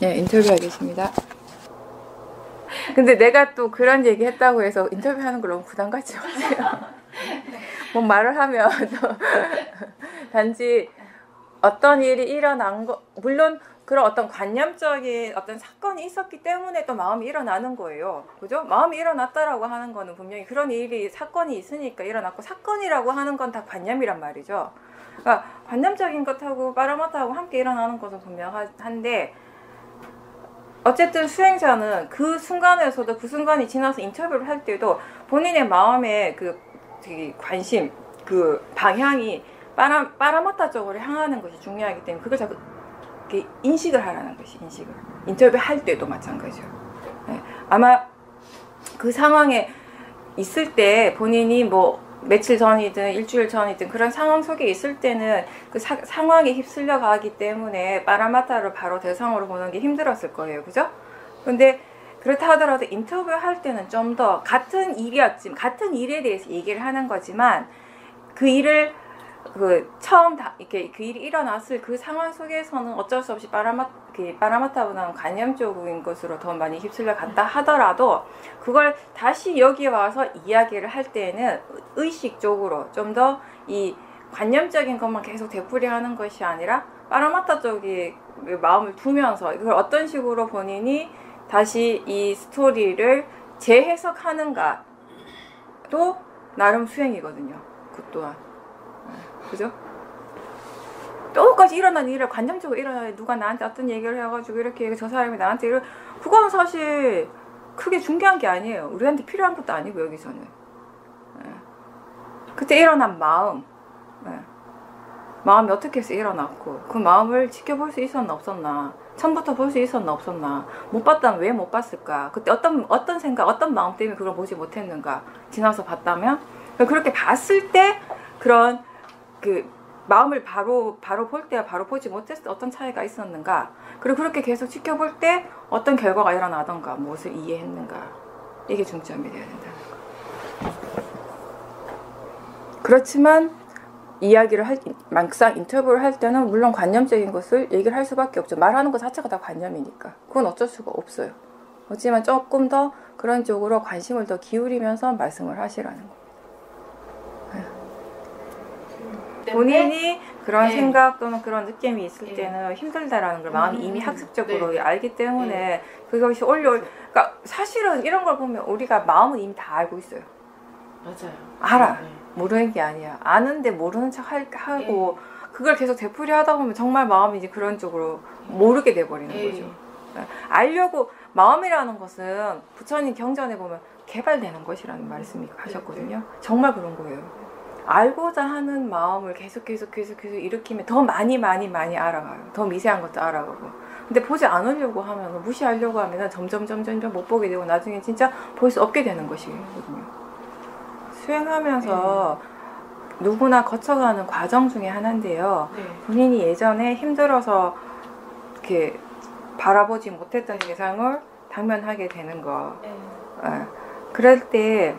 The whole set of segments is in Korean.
네, 인터뷰하겠습니다. 근데 내가 또 그런 얘기 했다고 해서 인터뷰하는 걸 너무 부담 갖지 마세요. 뭐 말을 하면 단지 어떤 일이 일어난 거, 물론 그런 어떤 관념적인 어떤 사건이 있었기 때문에 또 마음이 일어나는 거예요. 그죠? 마음이 일어났다라고 하는 거는 분명히 그런 일이, 사건이 있으니까 일어났고, 사건이라고 하는 건 다 관념이란 말이죠. 그러니까 관념적인 것하고 빠라마타하고 함께 일어나는 것은 분명한데, 어쨌든 수행자는 그 순간에서도 그 순간이 지나서 인터뷰를 할 때도 본인의 마음의 그 관심, 그 방향이 빠라마타 쪽으로 향하는 것이 중요하기 때문에 그걸 자꾸 인식을 하라는 것이, 인식을. 인터뷰 할 때도 마찬가지죠. 네. 아마 그 상황에 있을 때 본인이 뭐 며칠 전이든 일주일 전이든 그런 상황 속에 있을 때는 그 상황에 휩쓸려 가기 때문에 빠라마타를 바로 대상으로 보는 게 힘들었을 거예요. 그죠? 근데 그렇다 하더라도 인터뷰 할 때는 좀 더 같은 일이었지만, 같은 일에 대해서 얘기를 하는 거지만 그 일을 처음 이렇게 그 일이 일어났을 그 상황 속에서는 어쩔 수 없이 빠라마타보다는 관념적인 것으로 더 많이 휩쓸려 갔다 하더라도 그걸 다시 여기 와서 이야기를 할 때는 의식적으로 좀 더 이 관념적인 것만 계속 되풀이하는 것이 아니라 빠라마타 쪽에 마음을 두면서 이걸 어떤 식으로 본인이 다시 이 스토리를 재해석하는가도 나름 수행이거든요. 그 또한. 그죠? 똑같이 일어난 일을 관념적으로 일어나는, 누가 나한테 어떤 얘기를 해가지고 이렇게 저 사람이 나한테 이런, 그건 사실 크게 중요한 게 아니에요. 우리한테 필요한 것도 아니고, 여기서는. 그때 일어난 마음, 마음이 어떻게 해서 일어났고, 그 마음을 지켜볼 수 있었나 없었나, 처음부터 볼 수 있었나 없었나, 못 봤다면 왜 못 봤을까, 그때 어떤 생각, 어떤 마음 때문에 그걸 보지 못했는가, 지나서 봤다면, 그렇게 봤을 때 그런 그 마음을 바로 볼 때와 바로 보지 못했을 때 어떤 차이가 있었는가, 그리고 그렇게 계속 지켜볼 때 어떤 결과가 일어나던가, 무엇을 이해했는가, 이게 중점이 되어야 된다는 거. 그렇지만 막상 인터뷰를 할 때는 물론 관념적인 것을 얘기를 할 수밖에 없죠. 말하는 것 자체가 다 관념이니까 그건 어쩔 수가 없어요. 하지만 조금 더 그런 쪽으로 관심을 더 기울이면서 말씀을 하시라는 거. 본인이 그런 생각 또는 그런 느낌이 있을 때는 힘들다라는 걸 마음이 이미 학습적으로 알기 때문에 그것이 그러니까 사실은 이런 걸 보면 우리가 마음은 이미 다 알고 있어요. 맞아요. 알아. 모르는 게 아니야. 아는데 모르는 척 하고 그걸 계속 되풀이 하다 보면 정말 마음이 이제 그런 쪽으로 모르게 돼버리는 거죠. 알려고, 마음이라는 것은 부처님 경전에 보면 개발되는 것이라는 말씀을 하셨거든요. 정말 그런 거예요. 알고자 하는 마음을 계속 일으키면 더 많이 알아가요. 더 미세한 것도 알아가고. 근데 보지 않으려고 하면, 무시하려고 하면 점점 못 보게 되고 나중에 진짜 볼 수 없게 되는 것이거든요. 수행하면서 누구나 거쳐가는 과정 중에 하나인데요. 본인이 예전에 힘들어서 이렇게 바라보지 못했던 대상을 당면하게 되는 거. 그럴 때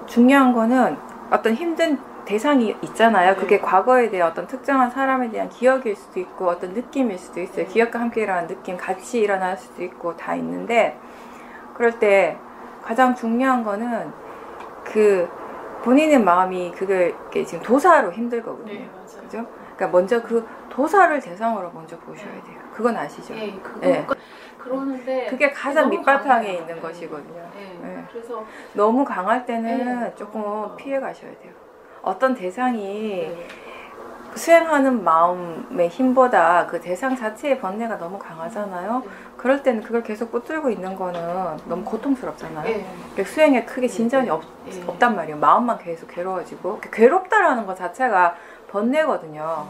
중요한 거는 어떤 힘든 대상이 있잖아요. 그게 과거에 대한 어떤 특정한 사람에 대한 기억일 수도 있고 어떤 느낌일 수도 있어요. 기억과 함께 일어나는 느낌, 같이 일어날 수도 있고 다 있는데, 그럴 때 가장 중요한 거는 그 본인의 마음이 그걸 지금 도사로 힘들 거거든요. 그죠? 그러니까 먼저 그 도사를 대상으로 먼저 보셔야 돼요. 그건 아시죠? 그러는데 그게 가장 밑바탕에 있는 것이거든요. 그래서 너무 강할 때는 조금 피해 가셔야 돼요. 어떤 대상이 수행하는 마음의 힘보다 그 대상 자체의 번뇌가 너무 강하잖아요. 그럴 때는 그걸 계속 붙들고 있는 거는 너무 고통스럽잖아요. 수행에 크게 진전이 없단 말이에요. 마음만 계속 괴로워지고, 괴롭다라는 것 자체가 번뇌거든요.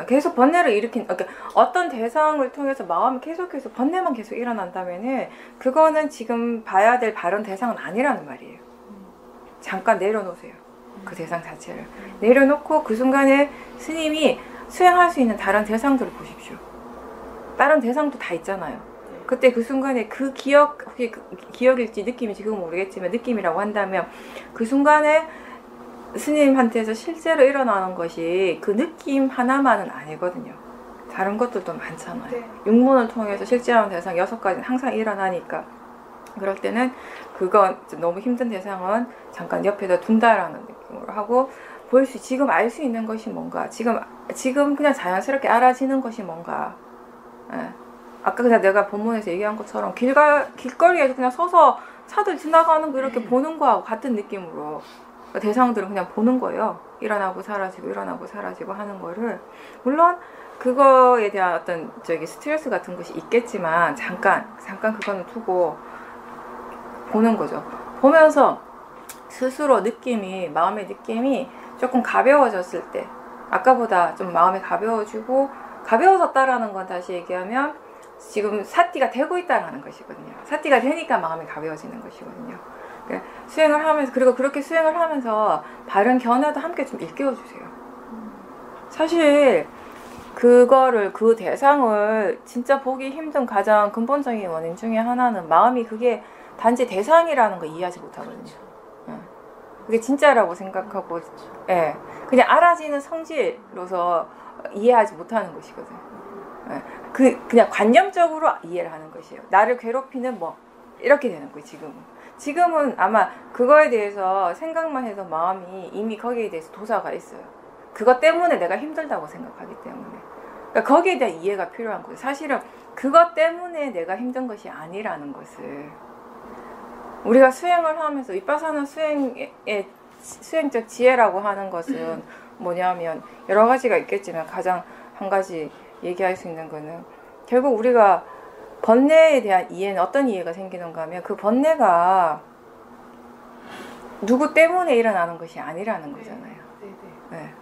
계속 번뇌를 그러니까 어떤 대상을 통해서 마음이 계속해서 번뇌만 계속 일어난다면은 그거는 지금 봐야 될 바른 대상은 아니라는 말이에요. 잠깐 내려놓으세요. 그 대상 자체를 내려놓고 그 순간에 스님이 수행할 수 있는 다른 대상들을 보십시오. 다른 대상도 다 있잖아요. 그때 그 순간에 그 혹시 기억일지 느낌일지 그건 모르겠지만 느낌이라고 한다면 그 순간에 스님한테서 실제로 일어나는 것이 그 느낌 하나만은 아니거든요. 다른 것들도 많잖아요. 네. 육문을 통해서 실제하는 대상 6가지는 항상 일어나니까 그럴 때는 그건 너무 힘든 대상은 잠깐 옆에다 둔다라는 느낌으로 하고 지금 알 수 있는 것이 뭔가 지금 그냥 자연스럽게 알아지는 것이 뭔가 예. 아까 그냥 내가 본문에서 얘기한 것처럼 길거리에서 그냥 서서 차들 지나가는 거 이렇게 보는 거하고 같은 느낌으로 그러니까 대상들은 그냥 보는 거예요. 일어나고 사라지고 일어나고 사라지고 하는 거를 물론 그거에 대한 어떤 스트레스 같은 것이 있겠지만 잠깐 그거는 두고 보는 거죠. 보면서 스스로 마음의 느낌이 조금 가벼워졌을 때 아까보다 좀 마음이 가벼워졌다라는 건 다시 얘기하면 지금 사띠가 되고 있다라는 것이거든요. 사띠가 되니까 마음이 가벼워지는 것이거든요. 그러니까 수행을 하면서 그리고 그렇게 수행을 하면서 바른 견해도 함께 좀 일깨워주세요. 사실 그 대상을 진짜 보기 힘든 가장 근본적인 원인 중에 하나는 마음이 그게 단지 대상이라는 걸 이해하지 못하거든요. 그게 진짜라고 생각하고 예, 그냥 알아지는 성질로서 이해하지 못하는 것이거든요. 예, 그냥 관념적으로 이해를 하는 것이에요. 나를 괴롭히는 이렇게 되는 거예요. 지금은 아마 그거에 대해서 생각만 해서 마음이 이미 거기에 대해서 도사가 있어요. 그것 때문에 내가 힘들다고 생각하기 때문에 그러니까 거기에 대한 이해가 필요한 거예요. 사실은 그것 때문에 내가 힘든 것이 아니라는 것을 우리가 수행을 하면서 윗바사나 수행의 수행적 지혜라고 하는 것은 뭐냐면 여러 가지가 있겠지만 가장 한 가지 얘기할 수 있는 거는 결국 우리가 번뇌에 대한 이해는 어떤 이해가 생기는가 하면 그 번뇌가 누구 때문에 일어나는 것이 아니라는 거잖아요. 네.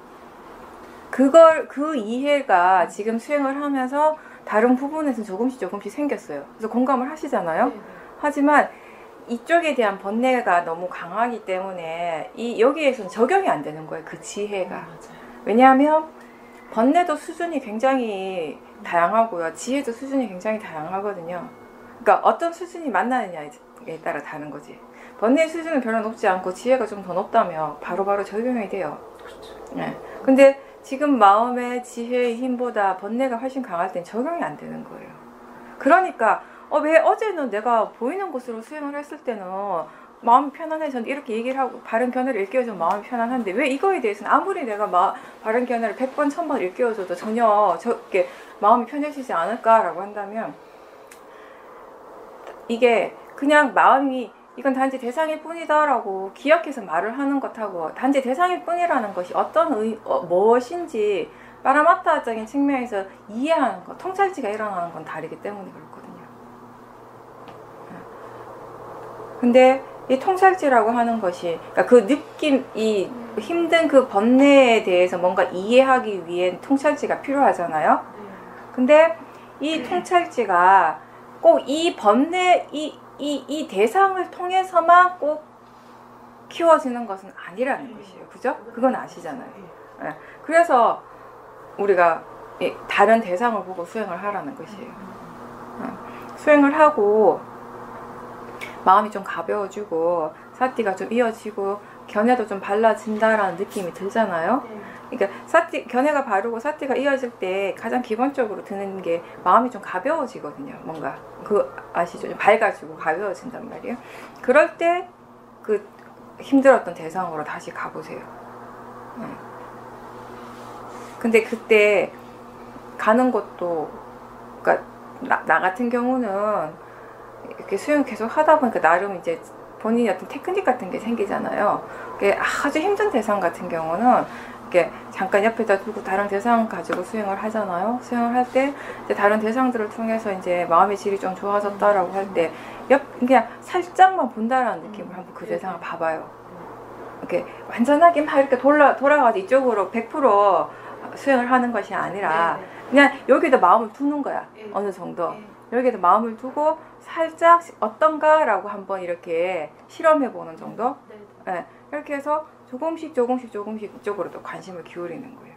그 이해가 지금 수행을 하면서 다른 부분에서 조금씩 생겼어요. 그래서 공감을 하시잖아요. 하지만 이쪽에 대한 번뇌가 너무 강하기 때문에 여기에서는 적용이 안 되는 거예요. 그 지혜가. 왜냐하면 번뇌도 수준이 굉장히 다양하고요. 지혜도 수준이 굉장히 다양하거든요. 그러니까 어떤 수준이 만나느냐에 따라 다른 거지. 번뇌 수준은 별로 높지 않고 지혜가 좀 더 높다면 바로바로 적용이 돼요. 네. 근데 지금 마음의 지혜의 힘보다 번뇌가 훨씬 강할 땐 적용이 안 되는 거예요. 그러니까 왜 어제는 내가 보이는 곳으로 수행을 했을 때는 마음이 편안해. 저는 이렇게 얘기를 하고 바른 견해를 일깨워주면 마음이 편안한데 왜 이거에 대해서는 아무리 내가 바른 견해를 100번, 1000번 일깨워줘도 전혀 저렇게 마음이 편해지지 않을까라고 한다면 이게 그냥 마음이 이건 단지 대상일 뿐이다라고 기억해서 말을 하는 것하고 단지 대상일 뿐이라는 것이 무엇인지 파라마타적인 측면에서 이해하는 것, 통찰지가 일어나는 건 다르기 때문에 그렇거든요. 근데 이 통찰지라고 하는 것이 그러니까 그 느낌, 이 힘든 그 번뇌에 대해서 뭔가 이해하기 위해 통찰지가 필요하잖아요. 근데 이 통찰지가 꼭 이 번뇌, 이 대상을 통해서만 꼭 키워지는 것은 아니라는 것이에요. 그죠? 그건 아시잖아요. 네. 그래서 우리가 다른 대상을 보고 수행을 하라는 것이에요. 수행을 하고 마음이 좀 가벼워지고 사띠가 좀 이어지고 견해도 좀 발라진다라는 느낌이 들잖아요. 그러니까 견해가 바르고 사띠가 이어질 때 가장 기본적으로 드는 게 마음이 좀 가벼워지거든요. 뭔가 아시죠? 좀 밝아지고 가벼워진단 말이에요. 그럴 때 그 힘들었던 대상으로 다시 가보세요. 근데 그때 가는 것도 그러니까 나 같은 경우는 이렇게 수영 계속 하다 보니까 나름 이제 본인이 어떤 테크닉 같은 게 생기잖아요. 아주 힘든 대상 같은 경우는 이렇게 잠깐 옆에다 두고 다른 대상 가지고 수행을 하잖아요. 수행을 할 때 이제 다른 대상들을 통해서 이제 마음의 질이 좀 좋아졌다라고 할 때 그냥 살짝만 본다라는 느낌으로 한번 그 대상을 봐봐요. 이렇게 완전하게 막 이렇게 돌아가서 이쪽으로 100% 수행을 하는 것이 아니라 그냥 여기다 마음을 두는 거야. 어느 정도. 여기에다 마음을 두고 살짝 어떤가라고 한번 이렇게 실험해 보는 정도. 네. 이렇게 해서 조금씩 이쪽으로 또 관심을 기울이는 거예요.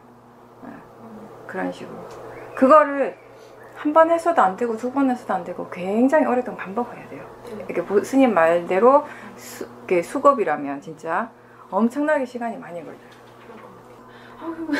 네. 그런 식으로. 그거를 한 번 했어도 안 되고 두 번 했어도 안 되고 굉장히 오랫동안 반복해야 돼요. 이렇게 스님 말대로 수급이라면 진짜 엄청나게 시간이 많이 걸려요.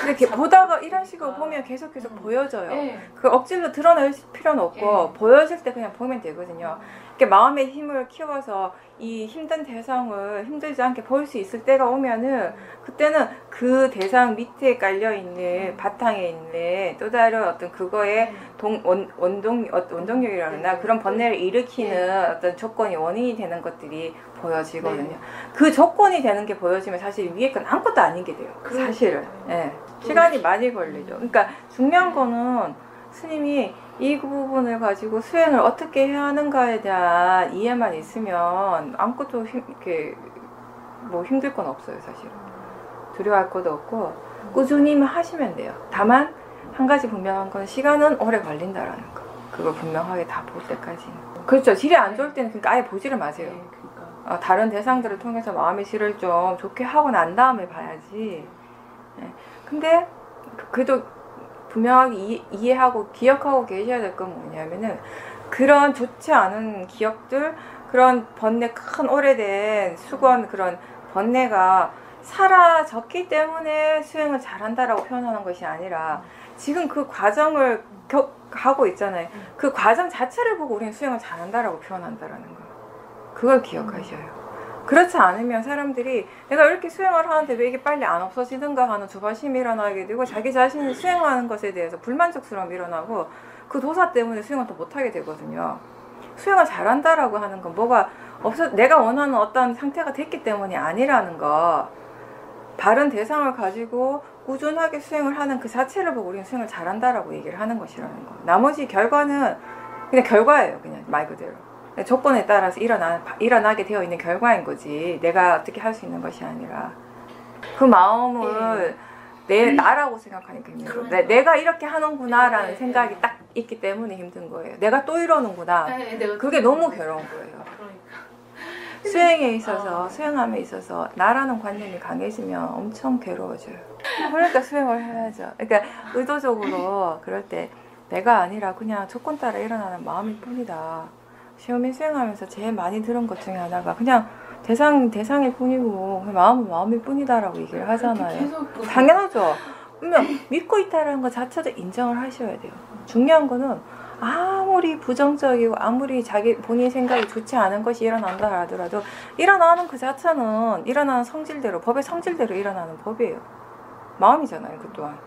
이렇게 보다가 이런 식으로 보면 계속 보여져요. 네. 그 억지로 드러낼 필요는 없고 보여질 때 그냥 보면 되거든요. 이렇게 마음의 힘을 키워서 이 힘든 대상을 힘들지 않게 볼 수 있을 때가 오면은 그때는 그 대상 밑에 깔려 있는 바탕에 있는 또 다른 어떤 그거에 원동력이라나 그런 번뇌를 일으키는 어떤 조건이 원인이 되는 것들이 보여지거든요. 그 조건이 되는 게 보여지면 사실 위에 건 아무것도 아닌 게 돼요. 사실은. 예. 시간이 많이 걸리죠. 그러니까 중요한 거는 스님이 이 부분을 가지고 수행을 어떻게 해야 하는가에 대한 이해만 있으면 아무것도 이렇게 뭐 힘들 건 없어요, 사실은. 두려워할 것도 없고 꾸준히만 하시면 돼요. 다만 한 가지 분명한 건 시간은 오래 걸린다라는 거. 그걸 분명하게 다 볼 때까지는. 그렇죠. 질이 안 좋을 때는 그러니까 아예 보지를 마세요. 다른 대상들을 통해서 마음의 질을 좀 좋게 하고 난 다음에 봐야지. 근데 그래도 분명하게 이해하고 기억하고 계셔야 될 건 뭐냐면은 그런 좋지 않은 기억들, 그런 번뇌, 큰 오래된 수건, 그런 번뇌가 사라졌기 때문에 수행을 잘한다라고 표현하는 것이 아니라 지금 그 과정을 하고 있잖아요. 그 과정 자체를 보고 우리는 수행을 잘한다라고 표현한다라는 거. 그걸 기억하셔요. 그렇지 않으면 사람들이 내가 이렇게 수행을 하는데 왜 이게 빨리 안 없어지는가 하는 조바심이 일어나게 되고 자기 자신이 수행하는 것에 대해서 불만족스러움이 일어나고 그 도사 때문에 수행을 더 못하게 되거든요. 수행을 잘한다라고 하는 건 뭐가 내가 원하는 어떤 상태가 됐기 때문이 아니라는 거. 다른 대상을 가지고 꾸준하게 수행을 하는 그 자체를 보고 우리는 수행을 잘한다라고 얘기를 하는 것이라는 거. 나머지 결과는 그냥 결과예요. 그냥 말 그대로. 조건에 따라서 일어나게 되어 있는 결과인 거지. 내가 어떻게 할 수 있는 것이 아니라. 그 마음을 나라고 생각하니까 힘든 거예요. 내가 이렇게 하는구나라는 생각이 딱 있기 때문에 힘든 거예요. 내가 또 이러는구나. 그게 너무 괴로운 거예요. 수행에 있어서, 수행함에 있어서 나라는 관념이 강해지면 엄청 괴로워져요. 그러니까 수행을 해야죠. 그러니까 의도적으로 그럴 때 내가 아니라 그냥 조건 따라 일어나는 마음일 뿐이다. 시험에 수행하면서 제일 많이 들은 것 중에 하나가 그냥 대상일 뿐이고 마음은 마음일 뿐이다라고 얘기를 하잖아요. 당연하죠. 그러면 믿고 있다는 것 자체도 인정을 하셔야 돼요. 중요한 거는 아무리 부정적이고 아무리 본인 생각이 좋지 않은 것이 일어난다 하더라도 일어나는 그 자체는 일어나는 성질대로, 법의 성질대로 일어나는 법이에요. 마음이잖아요, 그 또한.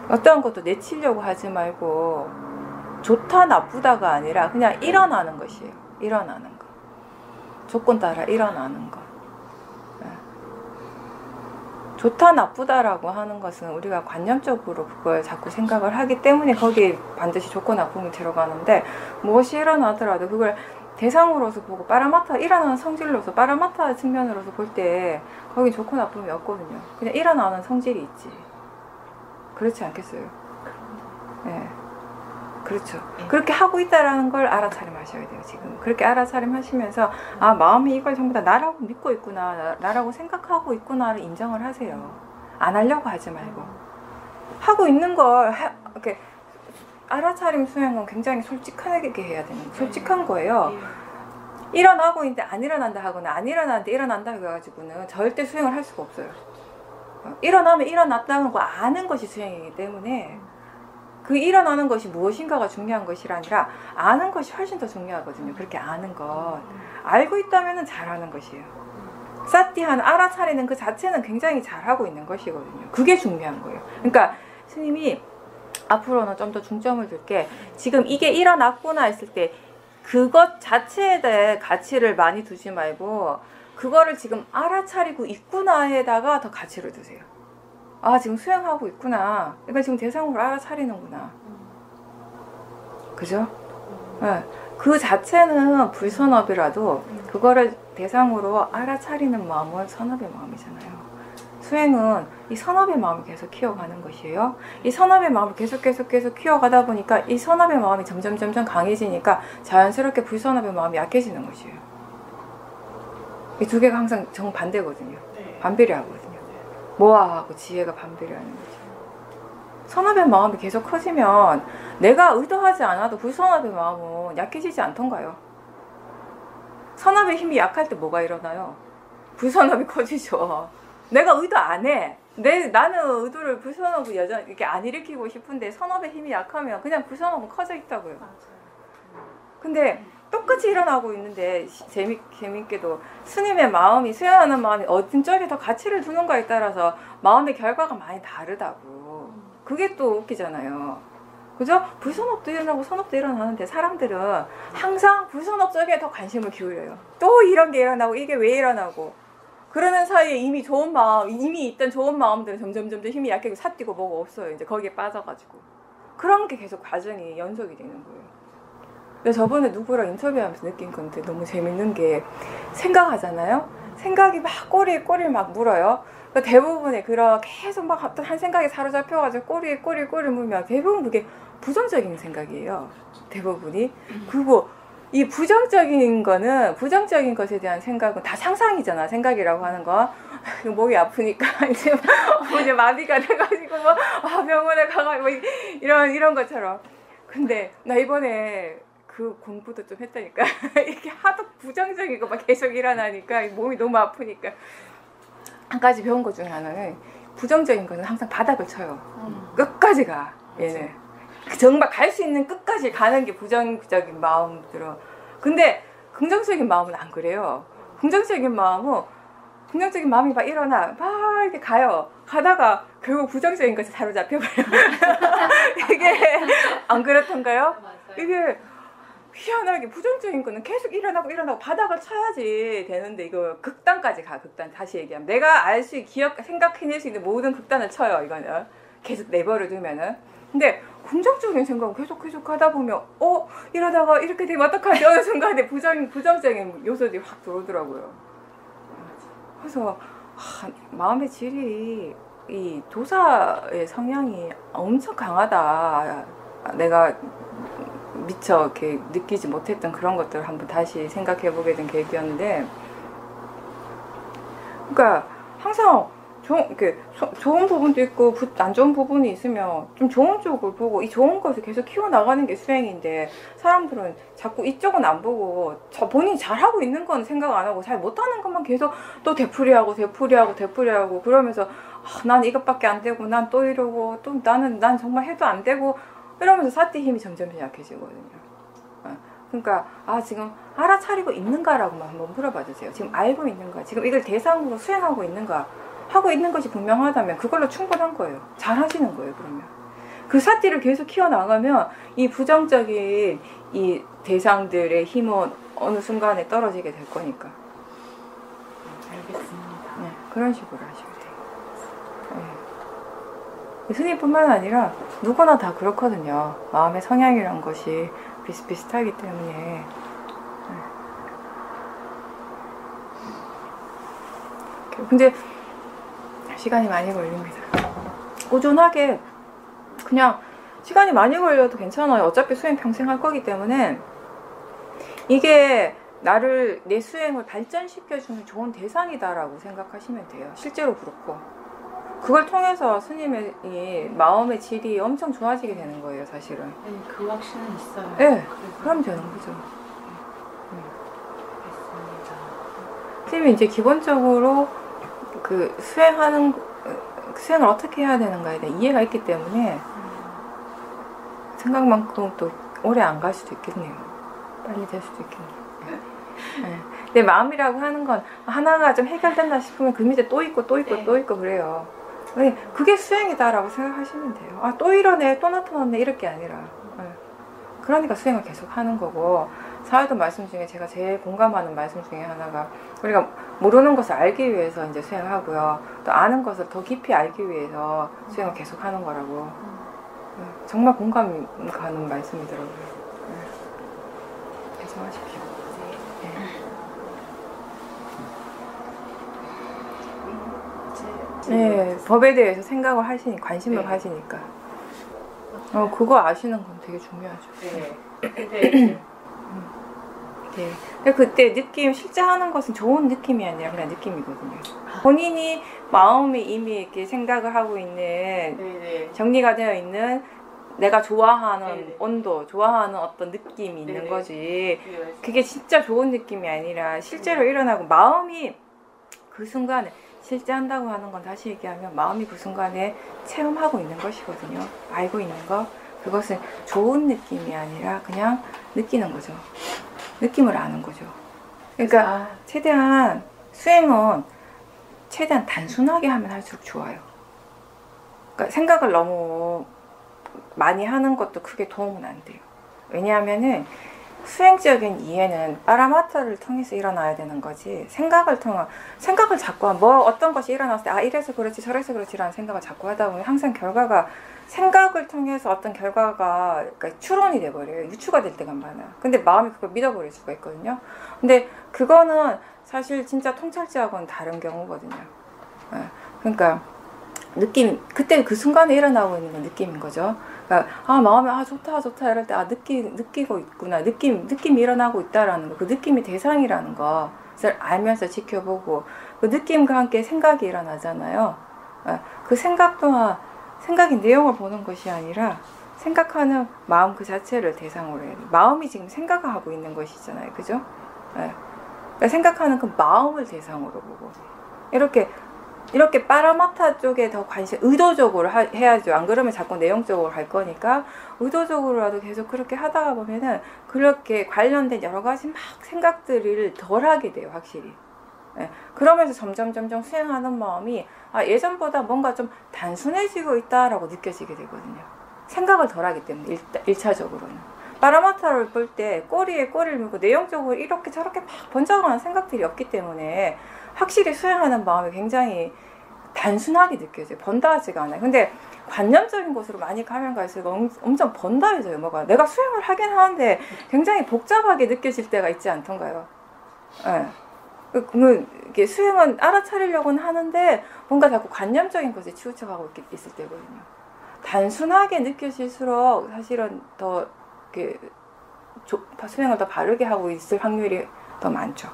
어떠한 것도 내치려고 하지 말고 좋다 나쁘다가 아니라 그냥 일어나는 것이에요. 일어나는 거. 조건 따라 일어나는 거. 좋다 나쁘다라고 하는 것은 우리가 관념적으로 그걸 자꾸 생각을 하기 때문에 거기에 반드시 좋고 나쁨이 들어가는데 무엇이 일어나더라도 그걸 대상으로서 보고 일어나는 성질로서 빠라마타 측면으로서 볼 때 거기 좋고 나쁨이 없거든요. 그냥 일어나는 성질이 있지. 그렇지 않겠어요? 네. 그렇죠. 그렇게 하고 있다라는 걸 알아차림하셔야 돼요. 지금 그렇게 알아차림하시면서 마음이 이걸 전부 다 나라고 믿고 있구나, 나라고 생각하고 있구나를 인정을 하세요. 안 하려고 하지 말고 하고 있는 걸 이렇게 알아차림 수행은 굉장히 솔직하게 해야 되는 거예요. 솔직한 거예요. 일어나고 있는데 안 일어난다 하거나 안 일어나는데 일어난다 해가지고는 절대 수행을 할 수가 없어요. 일어나면 일어났다는 거 아는 것이 수행이기 때문에 그 일어나는 것이 무엇인가가 중요한 것이 아니라 아는 것이 훨씬 더 중요하거든요. 그렇게 아는 것. 알고 있다면 잘하는 것이에요. 사티하는 알아차리는 그 자체는 굉장히 잘하고 있는 것이거든요. 그게 중요한 거예요. 그러니까 스님이 앞으로는 좀 더 중점을 둘게 지금 이게 일어났구나 했을 때 그것 자체에 대해 가치를 많이 두지 말고 그거를 지금 알아차리고 있구나에다가 더 가치를 두세요. 지금 수행하고 있구나. 그러니까 지금 대상으로 알아차리는구나. 그죠? 네. 그 자체는 불선업이라도 그거를 대상으로 알아차리는 마음은 선업의 마음이잖아요. 수행은 이 선업의 마음을 계속 키워가는 것이에요. 이 선업의 마음을 계속 키워가다 보니까 이 선업의 마음이 점점 강해지니까 자연스럽게 불선업의 마음이 약해지는 것이에요. 이 두 개가 항상 정반대거든요. 반비례하거든요. 모아하고 지혜가 반비례하는 거죠. 선업의 마음이 계속 커지면 내가 의도하지 않아도 불선업의 마음은 약해지지 않던가요? 선업의 힘이 약할 때 뭐가 일어나요? 불선업이 커지죠. 내가 의도 안 해. 나는 의도를 부선업을 여전히 이렇게 안 일으키고 싶은데 선업의 힘이 약하면 그냥 부선업은 커져 있다고요. 맞아요. 근데 똑같이 일어나고 있는데 재밌게도 스님의 마음이 수행하는 마음이 어떤 쪽에 더 가치를 두는가에 따라서 마음의 결과가 많이 다르다고. 그게 또 웃기잖아요. 그죠? 불선업도 일어나고 선업도 일어나는데 사람들은 항상 불선업 쪽에 더 관심을 기울여요. 또 이런 게 일어나고 이게 왜 일어나고 그러는 사이에 이미 있던 좋은 마음들은 점점 힘이 약해지고 삿뛰고 뭐가 없어요. 이제 거기에 빠져가지고 그런 게 계속 과정이 연속이 되는 거예요. 근데 저번에 누구랑 인터뷰하면서 느낀 건데 너무 재밌는 게 생각하잖아요. 생각이 막 꼬리에 막 물어요. 그러니까 대부분의 그런 계속 막 어떤 한 생각에 사로잡혀가지고 꼬리에 물면 대부분 그게 부정적인 생각이에요. 대부분이. 그리고 이 부정적인 것에 대한 생각은 다 상상이잖아. 생각이라고 하는 거. 목이 아프니까 이제 마비가 돼가지고 병원에 가가지고 이런 것처럼. 근데 나 이번에 그 공부도 좀 했다니까. 이게 하도 부정적인 거 막 계속 일어나니까 몸이 너무 아프니까. 한 가지 배운 것 중에 하나는 부정적인 거는 항상 바닥을 쳐요. 끝까지 가. 얘는. 정말 갈 수 있는 끝까지 가는 게 부정적인 마음 들어. 근데 긍정적인 마음은 안 그래요. 긍정적인 마음이 막 일어나 막 이렇게 가요. 가다가 결국 부정적인 것에 사로잡혀버려요. 이게 안 그렇던가요? 맞아요. 이게 희한하게 부정적인 거는 계속 일어나고 바닥을 쳐야지 되는데 이거 극단까지 가. 극단. 다시 얘기하면 내가 알 수 생각해낼 수 있는 모든 극단을 쳐요. 이거는 계속 내버려 두면은. 근데 긍정적인 생각을 계속 하다 보면 이러다가 이렇게 되면 어떡하지? 어느 순간에 부정적인 요소들이 확 들어오더라고요. 그래서 마음의 질이 이 도사의 성향이 엄청 강하다. 내가 미처 이렇게 느끼지 못했던 그런 것들을 한번 다시 생각해보게 된 계기였는데, 그러니까 항상 좋은 부분도 있고 안 좋은 부분이 있으면 좀 좋은 쪽을 보고 이 좋은 것을 계속 키워나가는 게 수행인데, 사람들은 자꾸 이쪽은 안 보고 본인이 잘하고 있는 건 생각 안 하고 잘 못하는 것만 계속 또 되풀이하고 그러면서 난 이것밖에 안 되고 난 또 이러고 또 난 정말 해도 안 되고 이러면서 사티 힘이 점점 약해지거든요. 그러니까 지금 알아차리고 있는가라고만 한번 물어봐 주세요. 지금 알고 있는가? 지금 이걸 대상으로 수행하고 있는가? 하고 있는 것이 분명하다면 그걸로 충분한 거예요. 잘 하시는 거예요. 그러면 그 사티를 계속 키워나가면 이 부정적인 이 대상들의 힘은 어느 순간에 떨어지게 될 거니까. 알겠습니다. 네, 그런 식으로 하시면 돼요. 네. 스님뿐만 아니라 누구나 다 그렇거든요. 마음의 성향이란 것이 비슷비슷하기 때문에. 네. 근데 시간이 많이 걸립니다. 꾸준하게 그냥 시간이 많이 걸려도 괜찮아요. 어차피 수행 평생 할 거기 때문에 이게 내 수행을 발전시켜주는 좋은 대상이다라고 생각하시면 돼요. 실제로 그렇고 그걸 통해서 스님의 이 마음의 질이 엄청 좋아지게 되는 거예요. 사실은. 네, 그 확신은 있어요. 네, 그럼 되는 거죠. 알겠습니다. 스님이 이제 기본적으로 그 수행을 어떻게 해야 되는가에 대한 이해가 있기 때문에 생각만큼 또 오래 안 갈 수도 있겠네요. 빨리 될 수도 있겠네요. 네. 근데 마음이라고 하는 건 하나가 좀 해결된다 싶으면 그 밑에 또 있고 그래요. 그게 수행이다라고 생각하시면 돼요. 또 이러네, 또 나타났네 이럴 게 아니라. 네. 그러니까 수행을 계속 하는 거고, 사회도 말씀 중에 제가 제일 공감하는 말씀 중에 하나가 우리가 모르는 것을 알기 위해서 이제 수행하고요. 또 아는 것을 더 깊이 알기 위해서 수행을 계속 하는 거라고. 정말 공감 가는 말씀이더라고요. 계속하십시오. 네, 법에 대해서 생각을 관심을 가지니까. 그거 아시는 건 되게 중요하죠. 네. 네. 근데 그때 실제 하는 것은 좋은 느낌이 아니라 그냥 느낌이거든요. 본인이 마음이 이미 이렇게 생각을 하고 있는, 정리가 되어 있는 내가 좋아하는 온도, 좋아하는 어떤 느낌이 있는 거지. 그게 진짜 좋은 느낌이 아니라 실제로 일어나고 마음이 그 순간에 실제 한다고 하는 건 다시 얘기하면 마음이 그 순간에 체험하고 있는 것이거든요. 알고 있는 거. 그것은 좋은 느낌이 아니라 그냥 느끼는 거죠. 느낌을 아는 거죠. 그러니까 최대한 수행은 최대한 단순하게 하면 할수록 좋아요. 그러니까 생각을 너무 많이 하는 것도 크게 도움은 안 돼요. 왜냐하면은 수행적인 이해는 파라마타를 통해서 일어나야 되는 거지, 생각을 자꾸 뭐 어떤 것이 일어났을 때 아 이래서 그렇지 저래서 그렇지라는 생각을 자꾸 하다 보면 항상 결과가 생각을 통해서 어떤 결과가 그러니까 추론이 돼버려요. 유추가 될 때가 많아요. 근데 마음이 그걸 믿어버릴 수가 있거든요. 근데 그거는 사실 진짜 통찰지하고는 다른 경우거든요. 그러니까 그때 그 순간에 일어나고 있는 건 느낌인 거죠. 그러니까 마음이 좋다 이럴 때 느끼고 있구나, 느낌이 일어나고 있다라는 거, 그 느낌이 대상이라는 것을 알면서 지켜보고 그 느낌과 함께 생각이 일어나잖아요. 그 생각 또한 생각의 내용을 보는 것이 아니라 생각하는 마음 그 자체를 대상으로 해야 돼요. 마음이 지금 생각하고 있는 것이잖아요, 그죠? 그러니까 생각하는 그 마음을 대상으로 보고 이렇게 파라마타 쪽에 더 관심, 의도적으로 해야죠. 안 그러면 자꾸 내용적으로 갈 거니까 의도적으로라도 계속 그렇게 하다가 보면은 그렇게 관련된 여러 가지 막 생각들을 덜 하게 돼요, 확실히. 그러면서 점점 수행하는 마음이 예전보다 뭔가 좀 단순해지고 있다라고 느껴지게 되거든요. 생각을 덜 하기 때문에 1차적으로는. 파라마타를 볼 때 꼬리에 꼬리를 물고 내용적으로 이렇게 저렇게 막 번져가는 생각들이 없기 때문에 확실히 수행하는 마음이 굉장히 단순하게 느껴져요. 번다하지가 않아요. 근데 관념적인 곳으로 많이 가면 갈수록 엄청 번다해져요. 뭐가 내가 수행을 하긴 하는데 굉장히 복잡하게 느껴질 때가 있지 않던가요? 이게 수행은 알아차리려고는 하는데 뭔가 자꾸 관념적인 것에 치우쳐가고 있을 때거든요. 단순하게 느껴질수록 사실은 더 수행을 더 바르게 하고 있을 확률이 더 많죠.